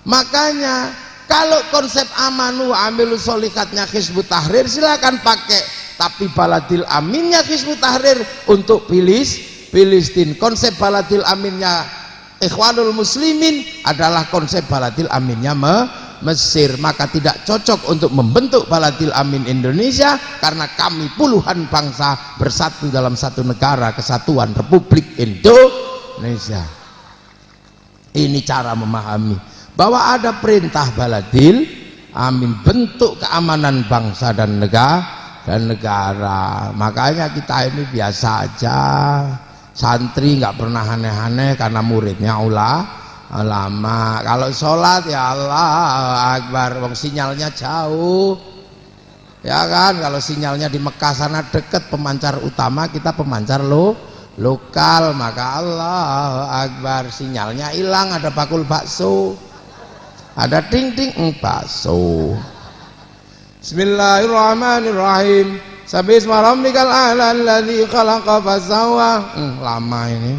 Makanya kalau konsep amanu amilu solikatnya Hizbut Tahrir silakan pakai, tapi baladil aminnya Hizbut Tahrir untuk Filistin. Konsep baladil aminnya Ikhwanul Muslimin adalah konsep baladil aminnya Mesir. Maka tidak cocok untuk membentuk baladil amin Indonesia karena kami puluhan bangsa bersatu dalam satu negara kesatuan Republik Indonesia. Ini cara memahami bahwa ada perintah baladil amin, bentuk keamanan bangsa dan negara. Makanya kita ini biasa aja, santri nggak pernah aneh-aneh karena muridnya ulama. Kalau sholat ya Allah Akbar, wong sinyalnya jauh ya kan. Kalau sinyalnya di Mekah sana deket, pemancar utama, kita pemancar lokal, maka Allah Akbar, sinyalnya hilang, ada bakul bakso, ada ting-ting bakso. Bismillahirrahmanirrahim. Sabisma rabbikal a'la alladzi khalaqa fasawwa. Lama ini.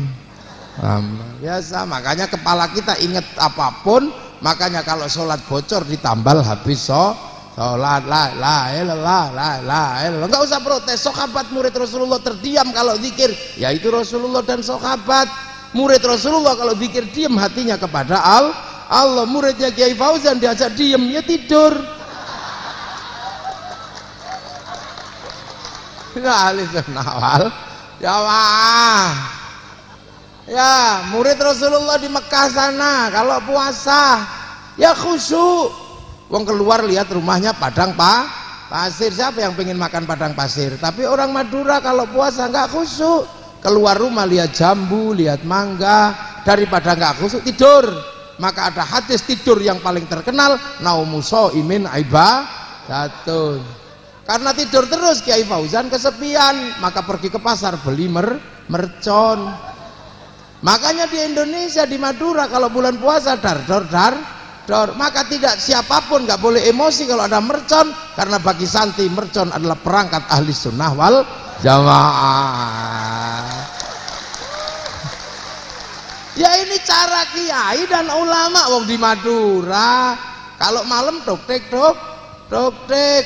Lama. Biasa, makanya kepala kita ingat apapun, makanya kalau sholat bocor ditambal habis sholat la ilaha. Enggak usah protes. Sahabat murid Rasulullah terdiam kalau zikir, yaitu Rasulullah dan sahabat. Murid Rasulullah kalau zikir diam hatinya kepada Allah. Muridnya Kiai Fauzan diajak diem, ya tidur. Nah, ahli sunnah wal jamaah. Ya, murid Rasulullah di Mekah sana kalau puasa ya khusyuk. Wong keluar lihat rumahnya padang pasir. Siapa yang pengen makan padang pasir? Tapi orang Madura kalau puasa nggak khusyuk. Keluar rumah lihat jambu, lihat mangga, daripada nggak khusyuk tidur. Maka ada hadis tidur yang paling terkenal, naumu shaimin ibadatun. Karena tidur terus Kiai Fauzan kesepian, maka pergi ke pasar beli mercon. Makanya di Indonesia, di Madura kalau bulan puasa dar. Maka tidak, siapapun nggak boleh emosi kalau ada mercon, karena bagi santri mercon adalah perangkat ahli sunnah wal jamaah. Ya ini cara kiai dan ulama wong di Madura. Kalau malam doktek,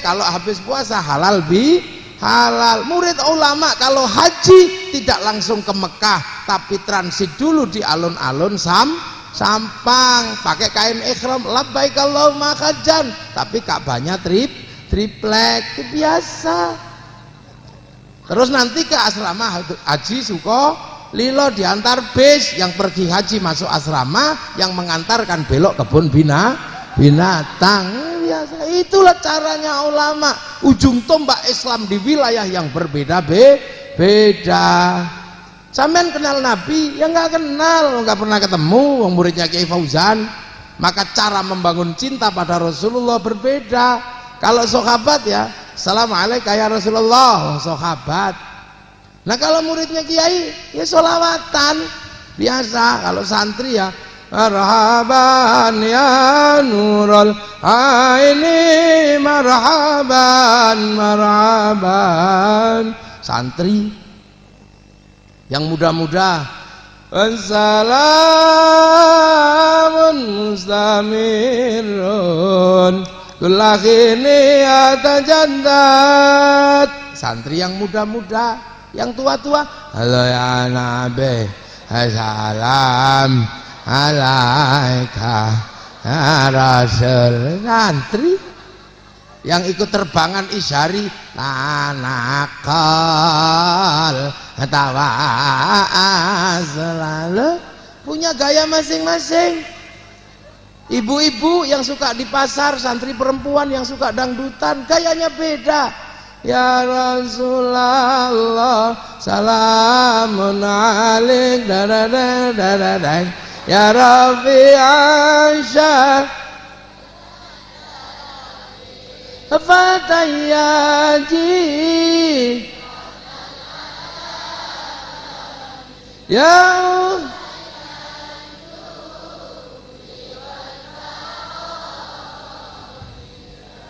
kalau habis puasa halal halal. Murid ulama kalau haji tidak langsung ke Mekah, tapi transit dulu di alun-alun Sampang, pakai kain ihram, labbaik Allahumma hajjan, tapi Ka'bahnya triplek, itu biasa. Terus nanti ke asrama haji Sukolilo diantar bis, yang pergi haji masuk asrama, yang mengantarkan belok kebun binatang. Biasa. Itulah caranya ulama. Ujung tombak Islam di wilayah yang berbeda-beda. Sampean kenal Nabi? Ya nggak kenal, nggak pernah ketemu. Wong muridnya Kiai Fauzan. Maka cara membangun cinta pada Rasulullah berbeda. Kalau sahabat ya, assalamualaikum ya Rasulullah, sahabat. Nah kalau muridnya Kiai ya sholawatan biasa. Kalau santri ya marhaban ya nurul aini, marhaban. Santri yang muda-muda, wassalamun mustamirun kulakhini atajandat. Santri yang muda-muda, yang tua-tua, halo ya Nabi, assalam alaika ya Rasul. Santri yang ikut terbangan isyari tanakal tawa selalu punya gaya masing-masing. Ibu-ibu yang suka di pasar, santri perempuan yang suka dangdutan, gayanya beda. Ya Rasulullah salamun alaik ya Rabbi Aisyah fatayaji ya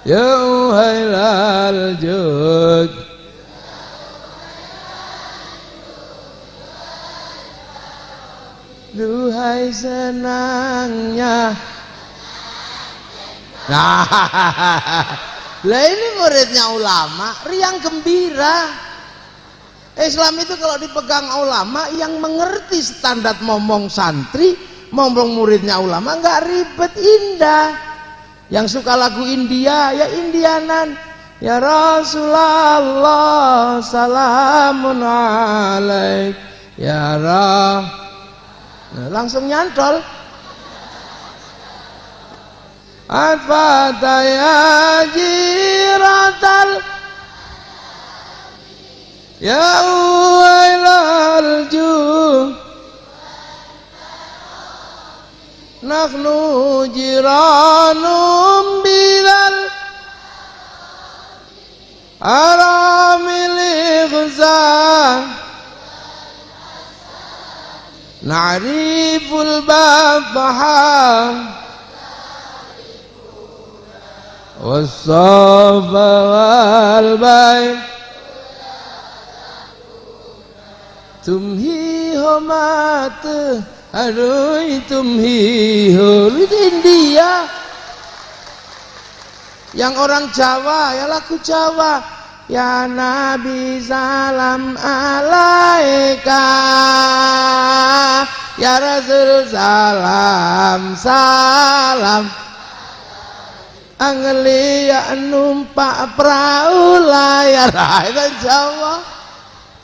ya uhailal jud duhai senangnya. Nah, lah ini muridnya ulama, riang gembira. Islam itu kalau dipegang ulama yang mengerti standar ngomong santri, ngomong muridnya ulama, nggak ribet, indah. Yang suka lagu India ya Indianan, ya Rasulullah salamun alaik ya Rah. Nah, langsung nyantol. Atfataya jiratal ya uwailal ju nahnu jiranum bilal aramil ighzan na'riful badha was-safa wal bay tumhi homat aduh tumhi hol. Itu India. Yang orang Jawa ya lagu Jawa, ya Nabi salam alaika ya Rasul salam salam angeli ya numpak perahu layar. Itu Jawa.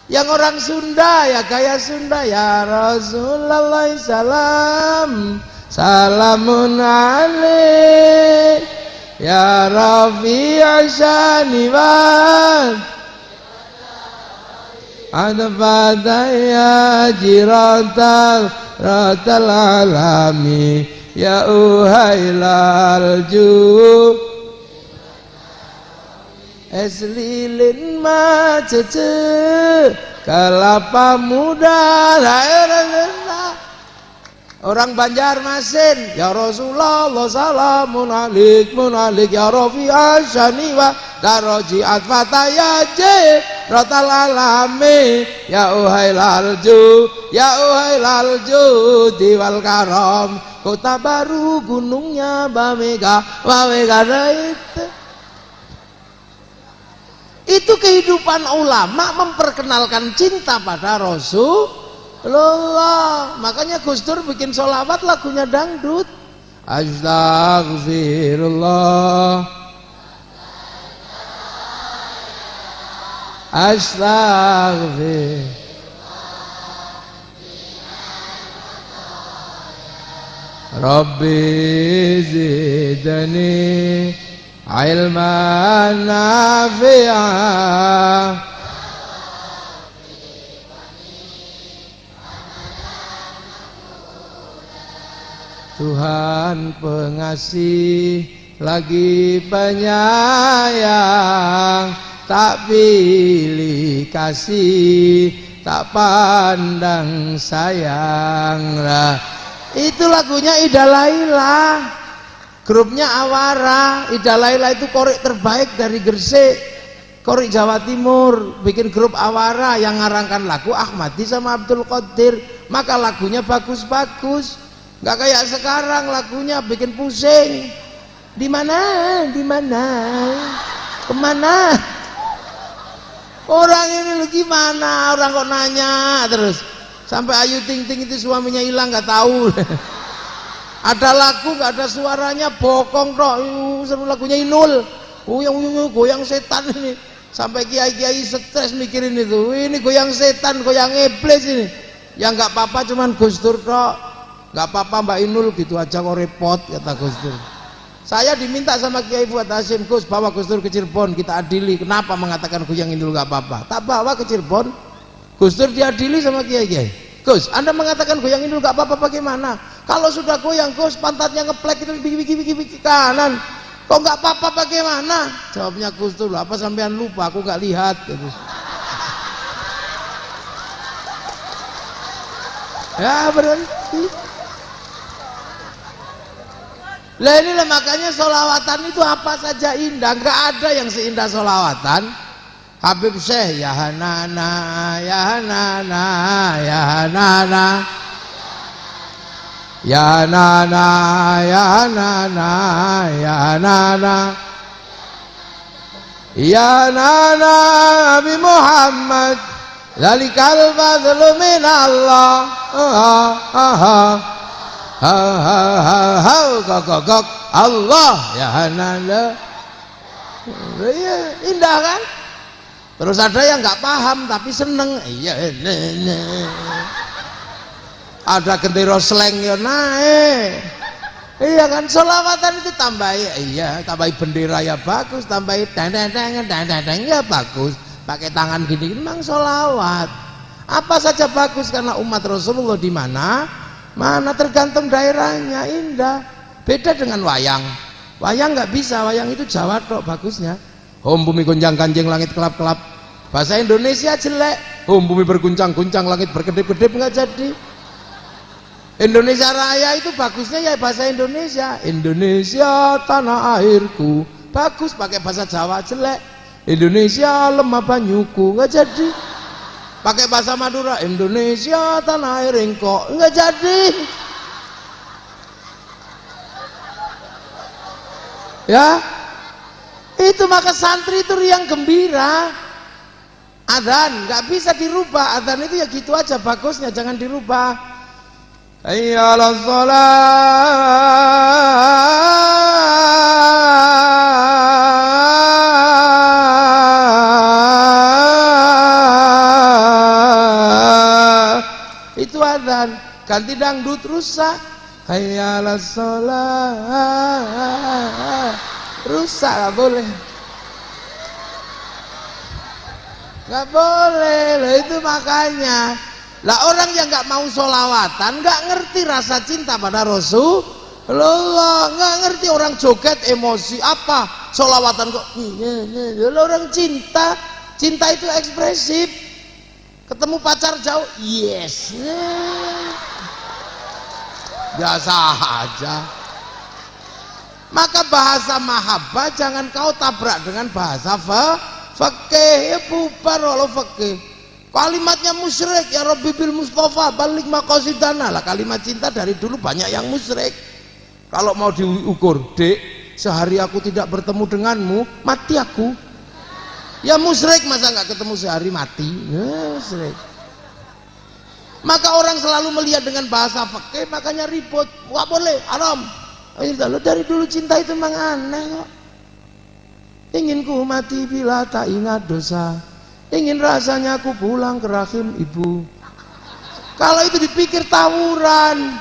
Yang orang Sunda ya gaya Sunda, ya Rasulullah salam salamun alaik ya Rafi'a syaniwan adfataya jiratal ratal alami ya uhailal ju eslilin macece kelapa muda. Orang Banjarmasin ya Rasulullah salamun alik munalik ya Rafi'a syaniwa darojiat fatayaje rotal alami ya uhailal ju diwal karom kota baru gunungnya Bamega itu kehidupan ulama memperkenalkan cinta pada Rasulullah. Makanya Gus Dur bikin sholawat lagunya dangdut. Astaghfirullah Astaghfirullah Rabbi zidani ilman nafi'ah. Tuhan pengasih lagi penyayang, tak pilih kasih, tak pandang sayang. Itu lagunya Ida Laila, grupnya Awara. Ida Laila itu korek terbaik dari Gresik, korek Jawa Timur, bikin grup Awara yang ngarangkan lagu Ahmadi sama Abdul Qadir. Maka lagunya bagus-bagus, nggak kayak sekarang lagunya bikin pusing. Di mana, kemana? Orang ini gimana? Orang kok nanya terus. Sampai Ayu Ting Ting itu suaminya hilang nggak tahu. Ada lagu nggak ada suaranya, bokong tok. Seru lagunya Inul. Goyang setan ini. Sampai kiai-kiai stres mikirin itu. Ini goyang setan, goyang iblis ini. Yang nggak apa-apa cuman Gus Dur tok. Nggak apa-apa Mbak Inul, gitu aja kok repot, kata Gus Dur. Saya diminta sama Kiai Fuad Hasyim, Gus bawa Gus Dur ke Cirebon, kita adili. Kenapa mengatakan goyang Inul nggak apa-apa? Tak bawa ke Cirebon, Gus Dur diadili sama Kiai-Kiai. Gus, Anda mengatakan goyang Inul nggak apa-apa, bagaimana? Kalau sudah goyang Gus, pantatnya ngeplek itu biki kanan. Kok nggak apa-apa bagaimana? Jawabnya Gus Dur, apa sampean lupa? Aku nggak lihat. Gitu. Ya berhenti. Lah inilah makanya sholawatan itu apa saja indah, nggak ada yang seindah sholawatan. Habib Syekh ya Hanana ya Hanana ya Hanana ya Hanana ya Hanana ya Hanana ya Hanana Nabi Muhammad zalikal fadlu min Allah gok Allah ya Hanana. Ya, indah kan? Terus ada yang nggak paham tapi seneng. Iya, ada gendera slang ya naik. Iya kan, sholawatan itu tambahi, iya, tambahi bendera ya bagus, tambahi dang ya bagus. Pakai tangan gini, memang sholawat. Apa saja bagus karena umat Rasulullah di mana tergantung daerahnya indah. Beda dengan wayang. Wayang nggak bisa, wayang itu Jawa tok bagusnya. Om bumi gonjang ganjing langit kelap-kelap. Bahasa Indonesia jelek. Om bumi berguncang-guncang langit berkedip-kedip nggak jadi. Indonesia Raya itu bagusnya ya bahasa Indonesia. Indonesia tanah airku. Bagus pakai bahasa Jawa jelek. Indonesia lemah banyuku nggak jadi. Pakai bahasa Madura. Indonesia tanah air engkau nggak jadi. Ya. Itu maka santri itu riang gembira. Adzan nggak bisa dirubah. Adzan itu ya gitu aja bagusnya, jangan dirubah. Hayya 'alas shalah. Itu adzan, ganti dangdut rusak. Hayya 'alas shalah. Rusak, nggak boleh, nggak boleh loh. Itu makanya lah orang yang nggak mau sholawatan nggak ngerti rasa cinta pada Rasulullah, nggak ngerti. Orang joget emosi apa sholawatan kok orang cinta itu ekspresif. Ketemu pacar jauh yes biasa aja. Maka bahasa mahabbah jangan kau tabrak dengan bahasa fakih. Ya bubar walau fakih. Kalimatnya musyrik, ya Rabbi bil Mustafa balik maqasidana. Lah kalimat cinta dari dulu banyak yang musyrik. Kalau mau diukur, Dek, sehari aku tidak bertemu denganmu, mati aku. Ya musyrik, masa nggak ketemu sehari mati? Ya, musyrik. Maka orang selalu melihat dengan bahasa fakih, makanya ribut. Nggak boleh, haram. Lo dari dulu cinta itu memang aneh kok. Ingin ku mati bila tak ingat dosa, ingin rasanya aku pulang ke rahim ibu. Kalau itu dipikir tawuran.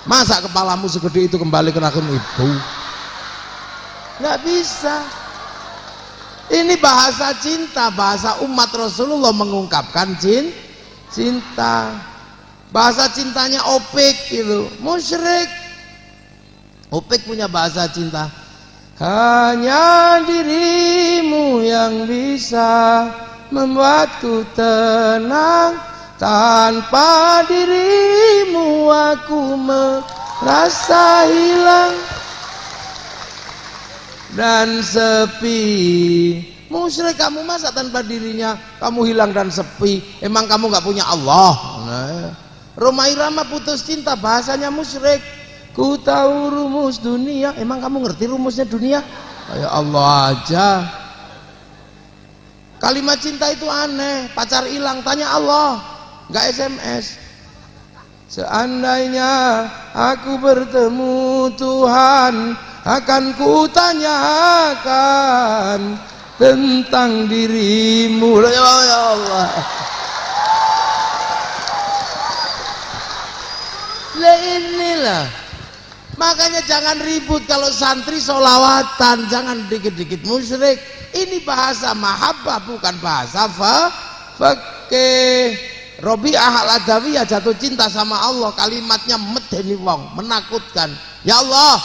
Masa kepalamu segede itu kembali ke rahim ibu? Nggak bisa. Ini bahasa cinta, bahasa umat Rasulullah mengungkapkan cinta. Bahasa cintanya Opik itu musyrik. Opik punya bahasa cinta. Hanya dirimu yang bisa membuatku tenang. Tanpa dirimu aku merasa hilang dan sepi. Musyrik kamu, masa tanpa dirinya kamu hilang dan sepi? Emang kamu nggak punya Allah? Nah, Roma Irama putus cinta, bahasanya musyrik. Ku tahu rumus dunia, emang kamu ngerti rumusnya dunia? Ya Allah aja. Kalimat cinta itu aneh. Pacar hilang, tanya Allah, nggak SMS. Seandainya aku bertemu Tuhan, akan ku tanyakan tentang dirimu. Ya Allah. Lah inilah. Makanya jangan ribut kalau santri sholawatan, jangan dikit-dikit musyrik. Ini bahasa mahabbah, bukan bahasa fakih. Robi'ah al-Adawiyah jatuh cinta sama Allah, kalimatnya medeni wong, menakutkan. Ya Allah,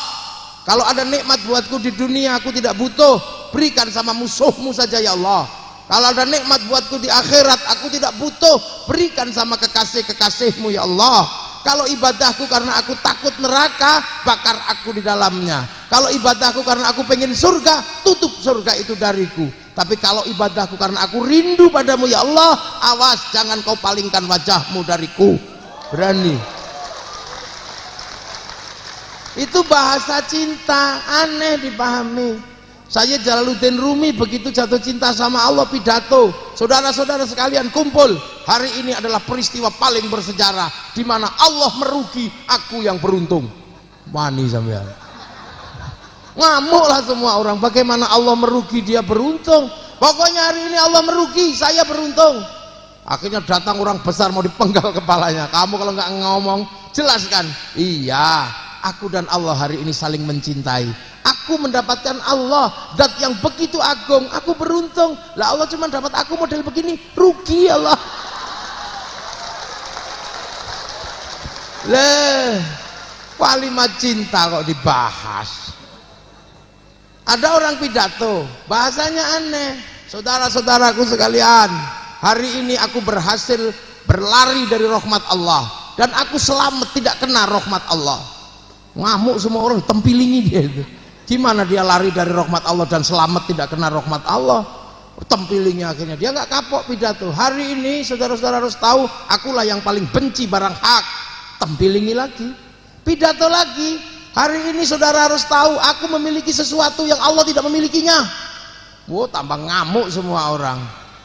Kalau ada nikmat buatku di dunia aku tidak butuh, berikan sama musuhmu saja ya Allah. Kalau ada nikmat buatku di akhirat aku tidak butuh, berikan sama kekasih-kekasihmu ya Allah. Kalau ibadahku karena aku takut neraka, bakar aku di dalamnya. Kalau ibadahku karena aku pengen surga, tutup surga itu dariku. Tapi kalau ibadahku karena aku rindu padamu ya Allah, awas jangan kau palingkan wajahmu dariku. Berani. Itu bahasa cinta, aneh dipahami. Saya Jalaluddin Rumi begitu jatuh cinta sama Allah pidato, saudara-saudara sekalian kumpul, hari ini adalah peristiwa paling bersejarah di mana Allah merugi, aku yang beruntung. Wani sampean. Ngamuklah semua orang, bagaimana Allah merugi dia beruntung. Pokoknya hari ini Allah merugi, saya beruntung. Akhirnya datang orang besar mau dipenggal kepalanya. Kamu kalau nggak ngomong, jelaskan. Iya, aku dan Allah hari ini saling mencintai. Aku mendapatkan Allah, zat yang begitu agung, aku beruntung. Lah Allah cuma dapat aku model begini, rugi Allah. Leh, kalimat cinta kok dibahas. Ada orang pidato, bahasanya aneh. Saudara-saudaraku sekalian, hari ini aku berhasil berlari dari rahmat Allah dan aku selamat tidak kena rahmat Allah. Ngamuk semua orang, tempilingi dia itu. Gimana dia lari dari rahmat Allah dan selamat tidak kena rahmat Allah? Tempilingnya akhirnya dia nggak kapok pidato. Hari ini saudara-saudara harus tahu, akulah yang paling benci barang hak. Tempilingi lagi, pidato lagi. Hari ini saudara harus tahu, aku memiliki sesuatu yang Allah tidak memilikinya. Wow, tambah ngamuk semua orang.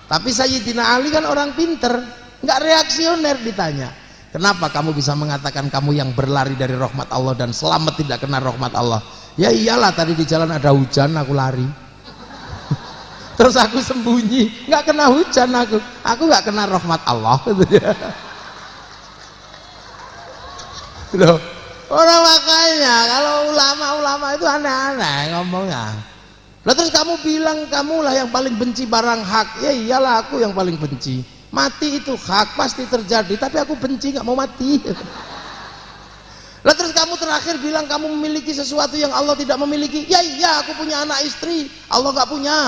Tapi Sayyidina Ali kan orang pinter, nggak reaksioner ditanya. Kenapa kamu bisa mengatakan kamu yang berlari dari rahmat Allah dan selamat tidak kena rahmat Allah? Ya iyalah, tadi di jalan ada hujan aku lari. Terus aku sembunyi, nggak kena hujan aku nggak kena rahmat Allah. Loh, orang makanya kalau ulama-ulama itu aneh-aneh ngomongnya. Lah terus kamu bilang kamulah yang paling benci barang hak. Ya iyalah, aku yang paling benci. Mati itu hak, pasti terjadi, tapi aku benci, nggak mau mati. Lah terus kamu terakhir bilang kamu memiliki sesuatu yang Allah tidak memiliki. Ya iya, aku punya anak istri, Allah nggak punya.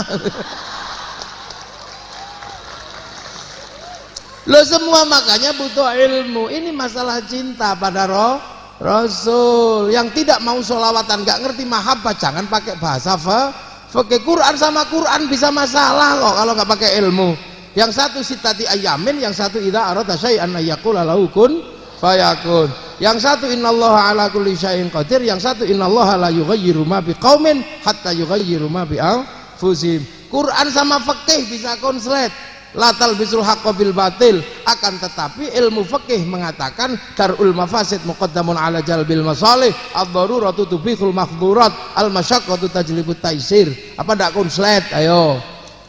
Lo semua makanya butuh ilmu. Ini masalah cinta pada Rasul. Yang tidak mau sholawatan, nggak ngerti mahabbah, jangan pakai bahasa fikih. Quran sama Quran bisa masalah kok kalau nggak pakai ilmu. Yang satu sitati ayamin, yang satu idza arada syai'an ayyaqula lahu kun fayakun. Yang satu innallaha ala kulli syai'in qadir, yang satu innallaha la yughayyiru ma biqaumin hatta yughayyiru ma bi anfusihim. Quran sama fikih bisa konslet. La talbisul haqqo bil batil, akan tetapi ilmu fikih mengatakan darul mafasid muqaddamun ala jalbil masalih, ad-daruratu tubihul mahdhurat, al masyaqqatu tajlibut taisir. Apa ndak konslet? Ayo.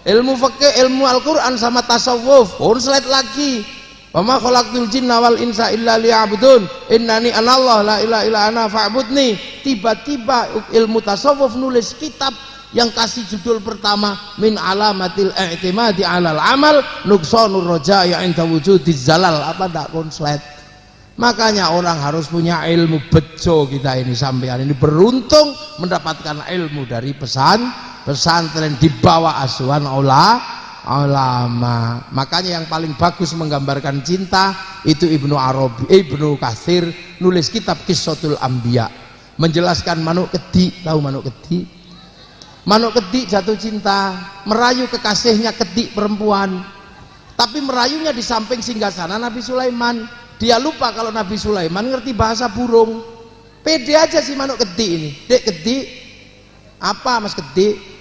Ilmu fikih, ilmu Al-Qur'an sama tasawuf konslet lagi. Wa ma khalaqtul jinna wal insa illa liya'budun innani anallah la ilaha illa ana fa'budni. Tiba-tiba ilmu tasawuf nulis kitab yang kasih judul pertama min alamatil i'timadi 'alal amal nuqsanur raja'i 'inda wujudiz zalal. Apa ndak konslet? Makanya orang harus punya ilmu bejo. Kita ini sampean ini beruntung mendapatkan ilmu dari pesantren di bawah asuhan ulama. Makanya yang paling bagus menggambarkan cinta itu Ibnu Katsir nulis kitab Qissatul Anbiya, menjelaskan manuk kedi. Tahu manuk kedi? Manuk kedi jatuh cinta, merayu kekasihnya kedi perempuan, tapi merayunya di samping singgasana Nabi Sulaiman. Dia lupa kalau Nabi Sulaiman ngerti bahasa burung. Pede aja si manuk kedi ini. Dek kedi, apa mas kedi?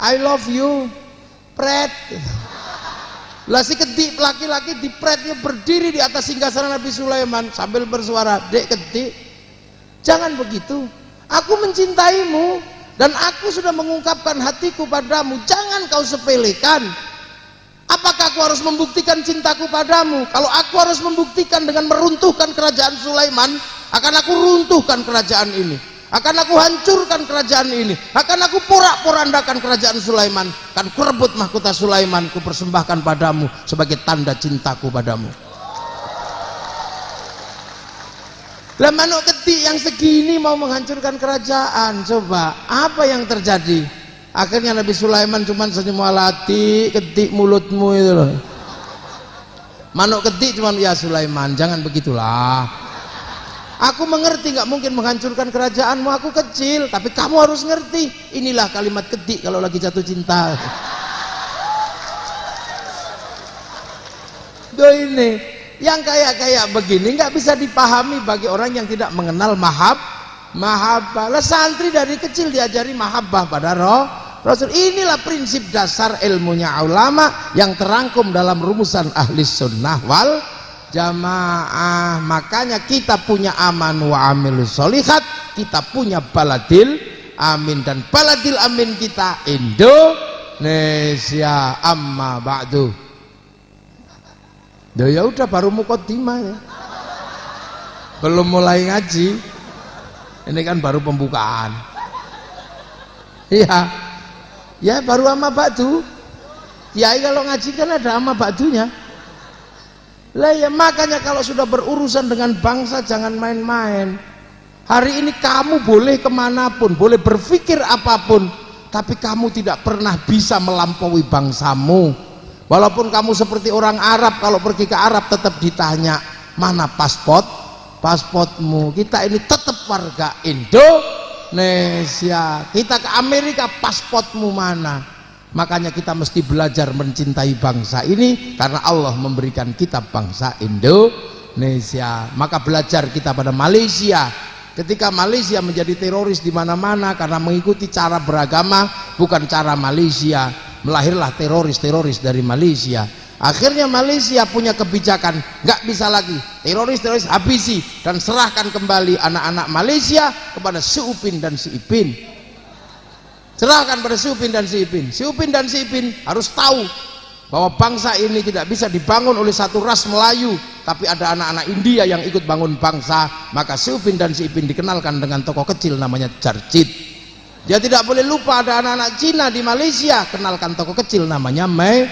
I love you, pret. Lah si kedi laki-laki di pretnya berdiri di atas singgasana Nabi Sulaiman sambil bersuara, dek kedi, jangan begitu. Aku mencintaimu dan aku sudah mengungkapkan hatiku padamu. Jangan kau sepelekan. Apakah aku harus membuktikan cintaku padamu? Kalau aku harus membuktikan dengan meruntuhkan kerajaan Sulaiman, akan aku runtuhkan kerajaan ini, akan aku hancurkan kerajaan ini, akan aku porak-porandakan kerajaan Sulaiman, akan kurebut mahkota Sulaiman, ku persembahkan padamu sebagai tanda cintaku padamu. Lah manuk ketik yang segini mau menghancurkan kerajaan. Coba apa yang terjadi? Akhirnya Nabi Sulaiman cuman senyum alati, ketik mulutmu itu loh. Manuk ketik cuman, ya Sulaiman jangan begitulah. Aku mengerti nggak mungkin menghancurkan kerajaanmu, aku kecil, tapi kamu harus ngerti. Inilah kalimat ketik kalau lagi jatuh cinta. Tuh ini. Yang kayak begini nggak bisa dipahami bagi orang yang tidak mengenal mahabbah. Lah santri dari kecil diajari mahabbah pada Rasul. Inilah prinsip dasar ilmunya ulama yang terangkum dalam rumusan ahli sunnah wal jamaah. Makanya kita punya aman wa amilus solihat, kita punya baladil amin, dan baladil amin kita Indonesia. Amma ba'du. Ya udah baru muqaddimah ya. Belum mulai ngaji. Ini kan baru pembukaan. Iya. Ya baru amma ba'du. Kiai kalau ngaji kan ada amma ba'dunya. Lah ya makanya kalau sudah berurusan dengan bangsa jangan main-main. Hari ini kamu boleh kemanapun, boleh berpikir apapun, tapi kamu tidak pernah bisa melampaui bangsamu. Walaupun kamu seperti orang Arab, kalau pergi ke Arab tetap ditanya mana pasportmu. Kita ini tetap warga Indonesia. Kita ke Amerika, pasportmu mana? Makanya kita mesti belajar mencintai bangsa ini, karena Allah memberikan kita bangsa Indonesia. Maka belajar kita pada Malaysia. Ketika Malaysia menjadi teroris di mana-mana karena mengikuti cara beragama bukan cara Malaysia, melahirlah teroris dari Malaysia. Akhirnya Malaysia punya kebijakan, nggak bisa lagi teroris habisi dan serahkan kembali anak-anak Malaysia kepada si Upin dan si Ipin. Serahkan pada si Upin dan si Ipin. Si Upin dan si Ipin harus tahu bahwa bangsa ini tidak bisa dibangun oleh satu ras Melayu, tapi ada anak-anak India yang ikut bangun bangsa. Maka si Upin dan si Ipin dikenalkan dengan tokoh kecil namanya Charjit. Dia tidak boleh lupa ada anak-anak Cina di Malaysia, kenalkan tokoh kecil namanya Mei.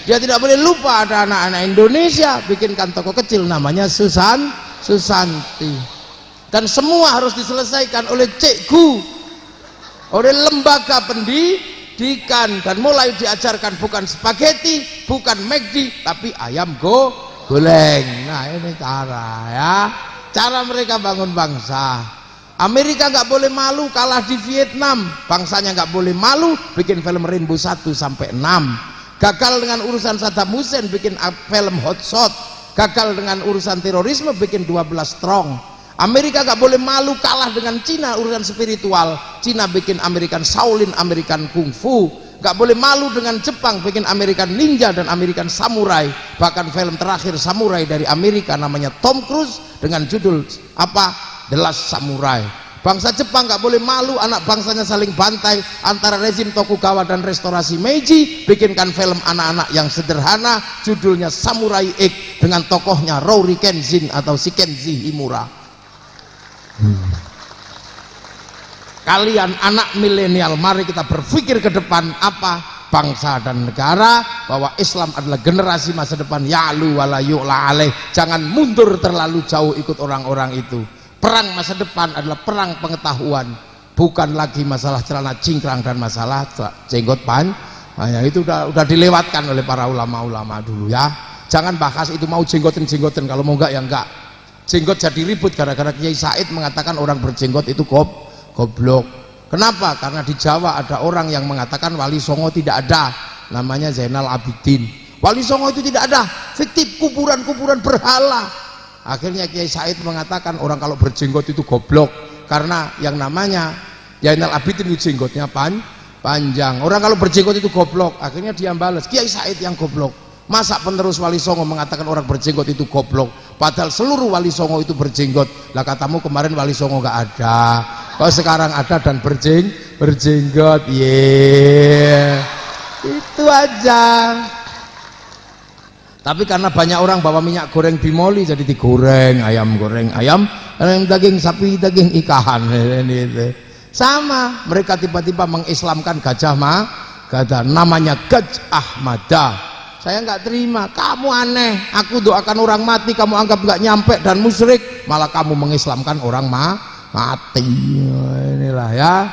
Dia tidak boleh lupa ada anak-anak Indonesia, bikinkan tokoh kecil namanya Susanti. Dan semua harus diselesaikan oleh cikgu, oleh lembaga pendidikan, dan mulai diajarkan bukan spaghetti, bukan McD, tapi ayam goreng. Nah ini cara mereka bangun bangsa. Amerika nggak boleh malu kalah di Vietnam, bangsanya nggak boleh malu bikin film Rainbow 1 sampai 6. Gagal dengan urusan Saddam Hussein bikin film Hot Shot. Gagal dengan urusan terorisme bikin 12 Strong. Amerika nggak boleh malu kalah dengan Cina urusan spiritual. Cina bikin American Shaolin, American Kung Fu. Nggak boleh malu dengan Jepang bikin American Ninja dan American Samurai. Bahkan film terakhir samurai dari Amerika namanya Tom Cruise dengan judul apa? The Last Samurai. Bangsa Jepang nggak boleh malu anak bangsanya saling bantai antara rezim Tokugawa dan restorasi Meiji, bikinkan film anak-anak yang sederhana judulnya Samurai X dengan tokohnya Rory Kenshin atau Shikenji Himura. Kalian anak milenial, mari kita berpikir ke depan apa bangsa dan negara, bahwa Islam adalah generasi masa depan. Ya'lu wala yu'la alaih. Jangan mundur terlalu jauh ikut orang-orang itu. Perang masa depan adalah perang pengetahuan, bukan lagi masalah celana cingkrang dan masalah jenggot panjang. Itu udah dilewatkan oleh para ulama-ulama dulu ya. Jangan bahas itu, mau jenggoten, kalau mau enggak ya enggak. Jenggot jadi ribut gara-gara Kiai Said mengatakan orang berjenggot itu goblok. Kenapa? Karena di Jawa ada orang yang mengatakan Wali Songo tidak ada, namanya Zainal Abidin. Wali Songo itu tidak ada, fiktif, kuburan-kuburan berhala. Akhirnya Kiai Said mengatakan orang kalau berjenggot itu goblok, karena yang namanya Zainal Abidin itu jenggotnya panjang. Orang kalau berjenggot itu goblok. Akhirnya dia balas, Kiai Said yang goblok. Masa penerus Wali Songo mengatakan orang berjenggot itu goblok, padahal seluruh Wali Songo itu berjenggot. Lah katamu kemarin Wali Songo nggak ada, kok sekarang ada dan berjenggot. Itu aja. Tapi karena banyak orang bawa minyak goreng bimoli, jadi digoreng ayam, daging sapi, daging ikan. Sama mereka tiba-tiba mengislamkan gajah namanya Gajah Ahmada. saya nggak terima. Kamu aneh, aku doakan orang mati kamu anggap nggak nyampe dan musyrik, malah kamu mengislamkan orang mati. Inilah ya.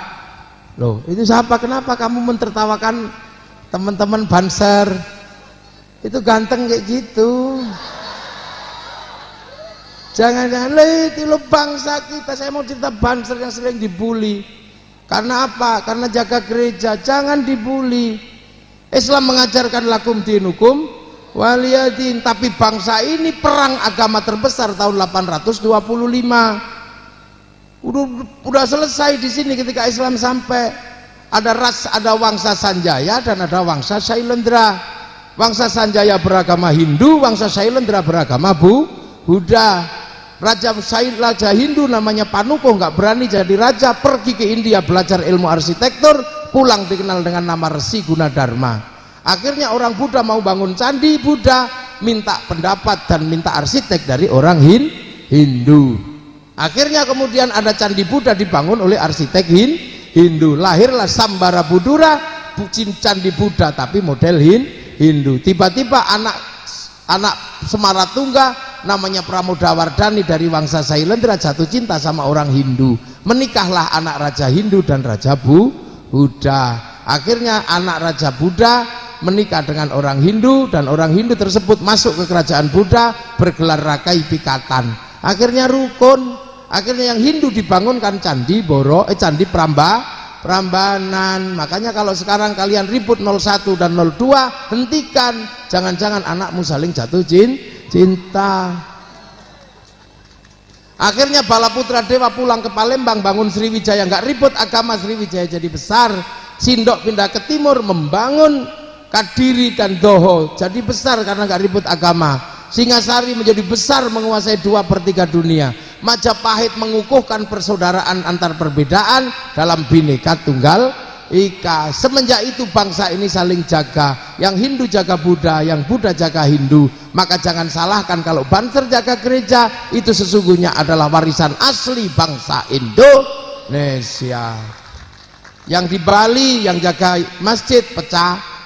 Loh, itu siapa? Kenapa kamu mentertawakan teman-teman Banser? Itu ganteng kayak gitu. Jangan-jangan itu lo bangsa kita. Saya mau cerita Banser yang sering dibully. Karena apa? Karena jaga gereja. Jangan dibully. Islam mengajarkan lakum dinukum waliyadin, tapi bangsa ini perang agama terbesar tahun 825. Udah selesai di sini ketika Islam sampai. Ada ada Wangsa Sanjaya dan ada Wangsa Sailendra. Wangsa Sanjaya beragama Hindu, Wangsa Sailendra beragama Buddha. Raja Hindu namanya Panuko nggak berani jadi raja, pergi ke India belajar ilmu arsitektur, pulang dikenal dengan nama Resi Gunadarma. Akhirnya orang Buddha mau bangun candi Buddha, minta pendapat dan minta arsitek dari orang Hindu. Akhirnya kemudian ada candi Buddha dibangun oleh arsitek Hindu. Lahirlah Sambara Budura, candi Buddha tapi model Hindu. Tiba-tiba anak Semaratungga namanya Pramodawardhani dari Wangsa Sailendra jatuh cinta sama orang Hindu. Menikahlah anak Raja Hindu dan Raja Buddha. Akhirnya anak Raja Buddha menikah dengan orang Hindu dan orang Hindu tersebut masuk ke kerajaan Buddha bergelar Rakai Pikatan. Akhirnya rukun. Akhirnya yang Hindu dibangunkan candi candi Prambanan. Makanya kalau sekarang kalian ribut 01 dan 02, hentikan. Jangan-jangan anakmu saling jatuh cinta. Akhirnya Balaputra Dewa pulang ke Palembang bangun Sriwijaya, nggak ribut agama, Sriwijaya jadi besar. Sindok pindah ke timur membangun Kadiri dan Doho jadi besar karena nggak ribut agama. Singasari menjadi besar menguasai 2/3 dunia. Majapahit mengukuhkan persaudaraan antar perbedaan dalam Bhinneka Tunggal Ika. Semenjak itu bangsa ini saling jaga, yang Hindu jaga Buddha, yang Buddha jaga Hindu. Maka jangan salahkan kalau Banser jaga gereja, itu sesungguhnya adalah warisan asli bangsa Indonesia. Yang di Bali yang jaga masjid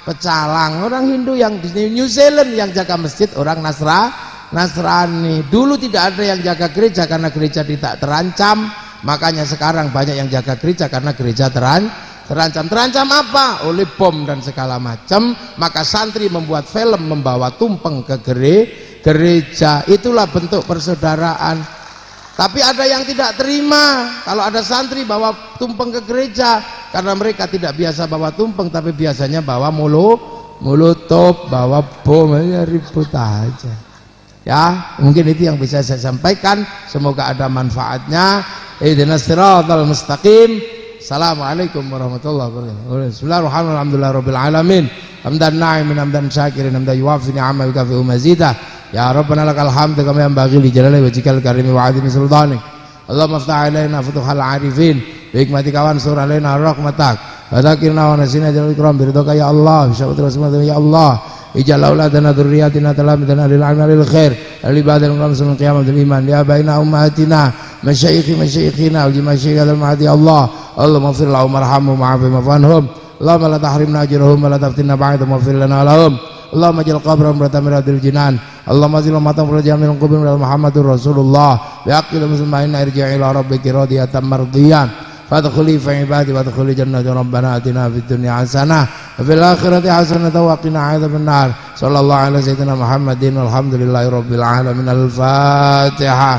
pecalang, orang Hindu. Yang di New Zealand yang jaga masjid orang Nasrani. Dulu tidak ada yang jaga gereja karena gereja tidak terancam, makanya sekarang banyak yang jaga gereja karena gereja terancam. Terancam apa? Oleh bom dan segala macam. Maka santri membuat film membawa tumpeng ke gereja. Itulah bentuk persaudaraan. Tapi ada yang tidak terima kalau ada santri bawa tumpeng ke gereja, karena mereka tidak biasa bawa tumpeng, tapi biasanya bawa molotov, bawa bom, ya ribut aja. Ya, mungkin itu yang bisa saya sampaikan. Semoga ada manfaatnya. Ihdinas siratal mustaqim. Assalamualaikum warahmatullahi wabarakatuh. Bismillahirrahmanirrahim. Alhamdulillahirabbil alamin. Hamdan na'imin hamdan syakirin hamdan yuwafi ni'amahu wa kafi mazidah. Ya Rabbana lakal hamdu kama yanbaghi li jalali wajhikal karimi wa 'azimi sultanik. Allahumma iftah 'alaina futuhal 'arifin bi hikmatika wansur 'alaina rahmatak. Wa dzakirna wa nasina jalal ikram biridaka ya Allah, bi syafati rasulika ya Allah. Ij'al auladana dzurriyyatina talamidana lil 'amali lil khair, lil ibadil qamsul qiyamatul iman ya baina ummatina masyayikhina wal masyayikhil mahdi Allah. Allahumma ighfir lahum warhamhum wa'afi mafanhum. Allahumma la tahrimna ajrahum wa la taftinna ba'dahum waghfir lana lahum. Allahumma ja'al qabrahum ratamiradil jinan. Allahumma zil matam farajan min qubur Muhammadur Rasulullah. Bi haqqil muslimin irji'i ila rabbiki radiyatan mardiyan. Fadkhuli fi ibadi wadkhuli jannati rabbana atina fid dunya hasanah wa fil akhirati hasanah wa qina adzabannar. Sallallahu alaihi sayyidina Muhammadin walhamdulillahi rabbil alamin. Al-Fatihah.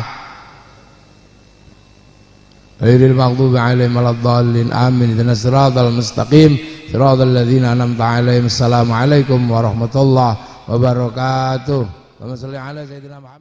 Ghairil maghdubi 'alaihim waladdallin. Amin. Ihdinas siratal mustaqim. Siratal ladzina an'amta 'alaihim. Assalamualaikum warahmatullahi wabarakatuh. Allahumma shalli ala sayyidina Muhammad.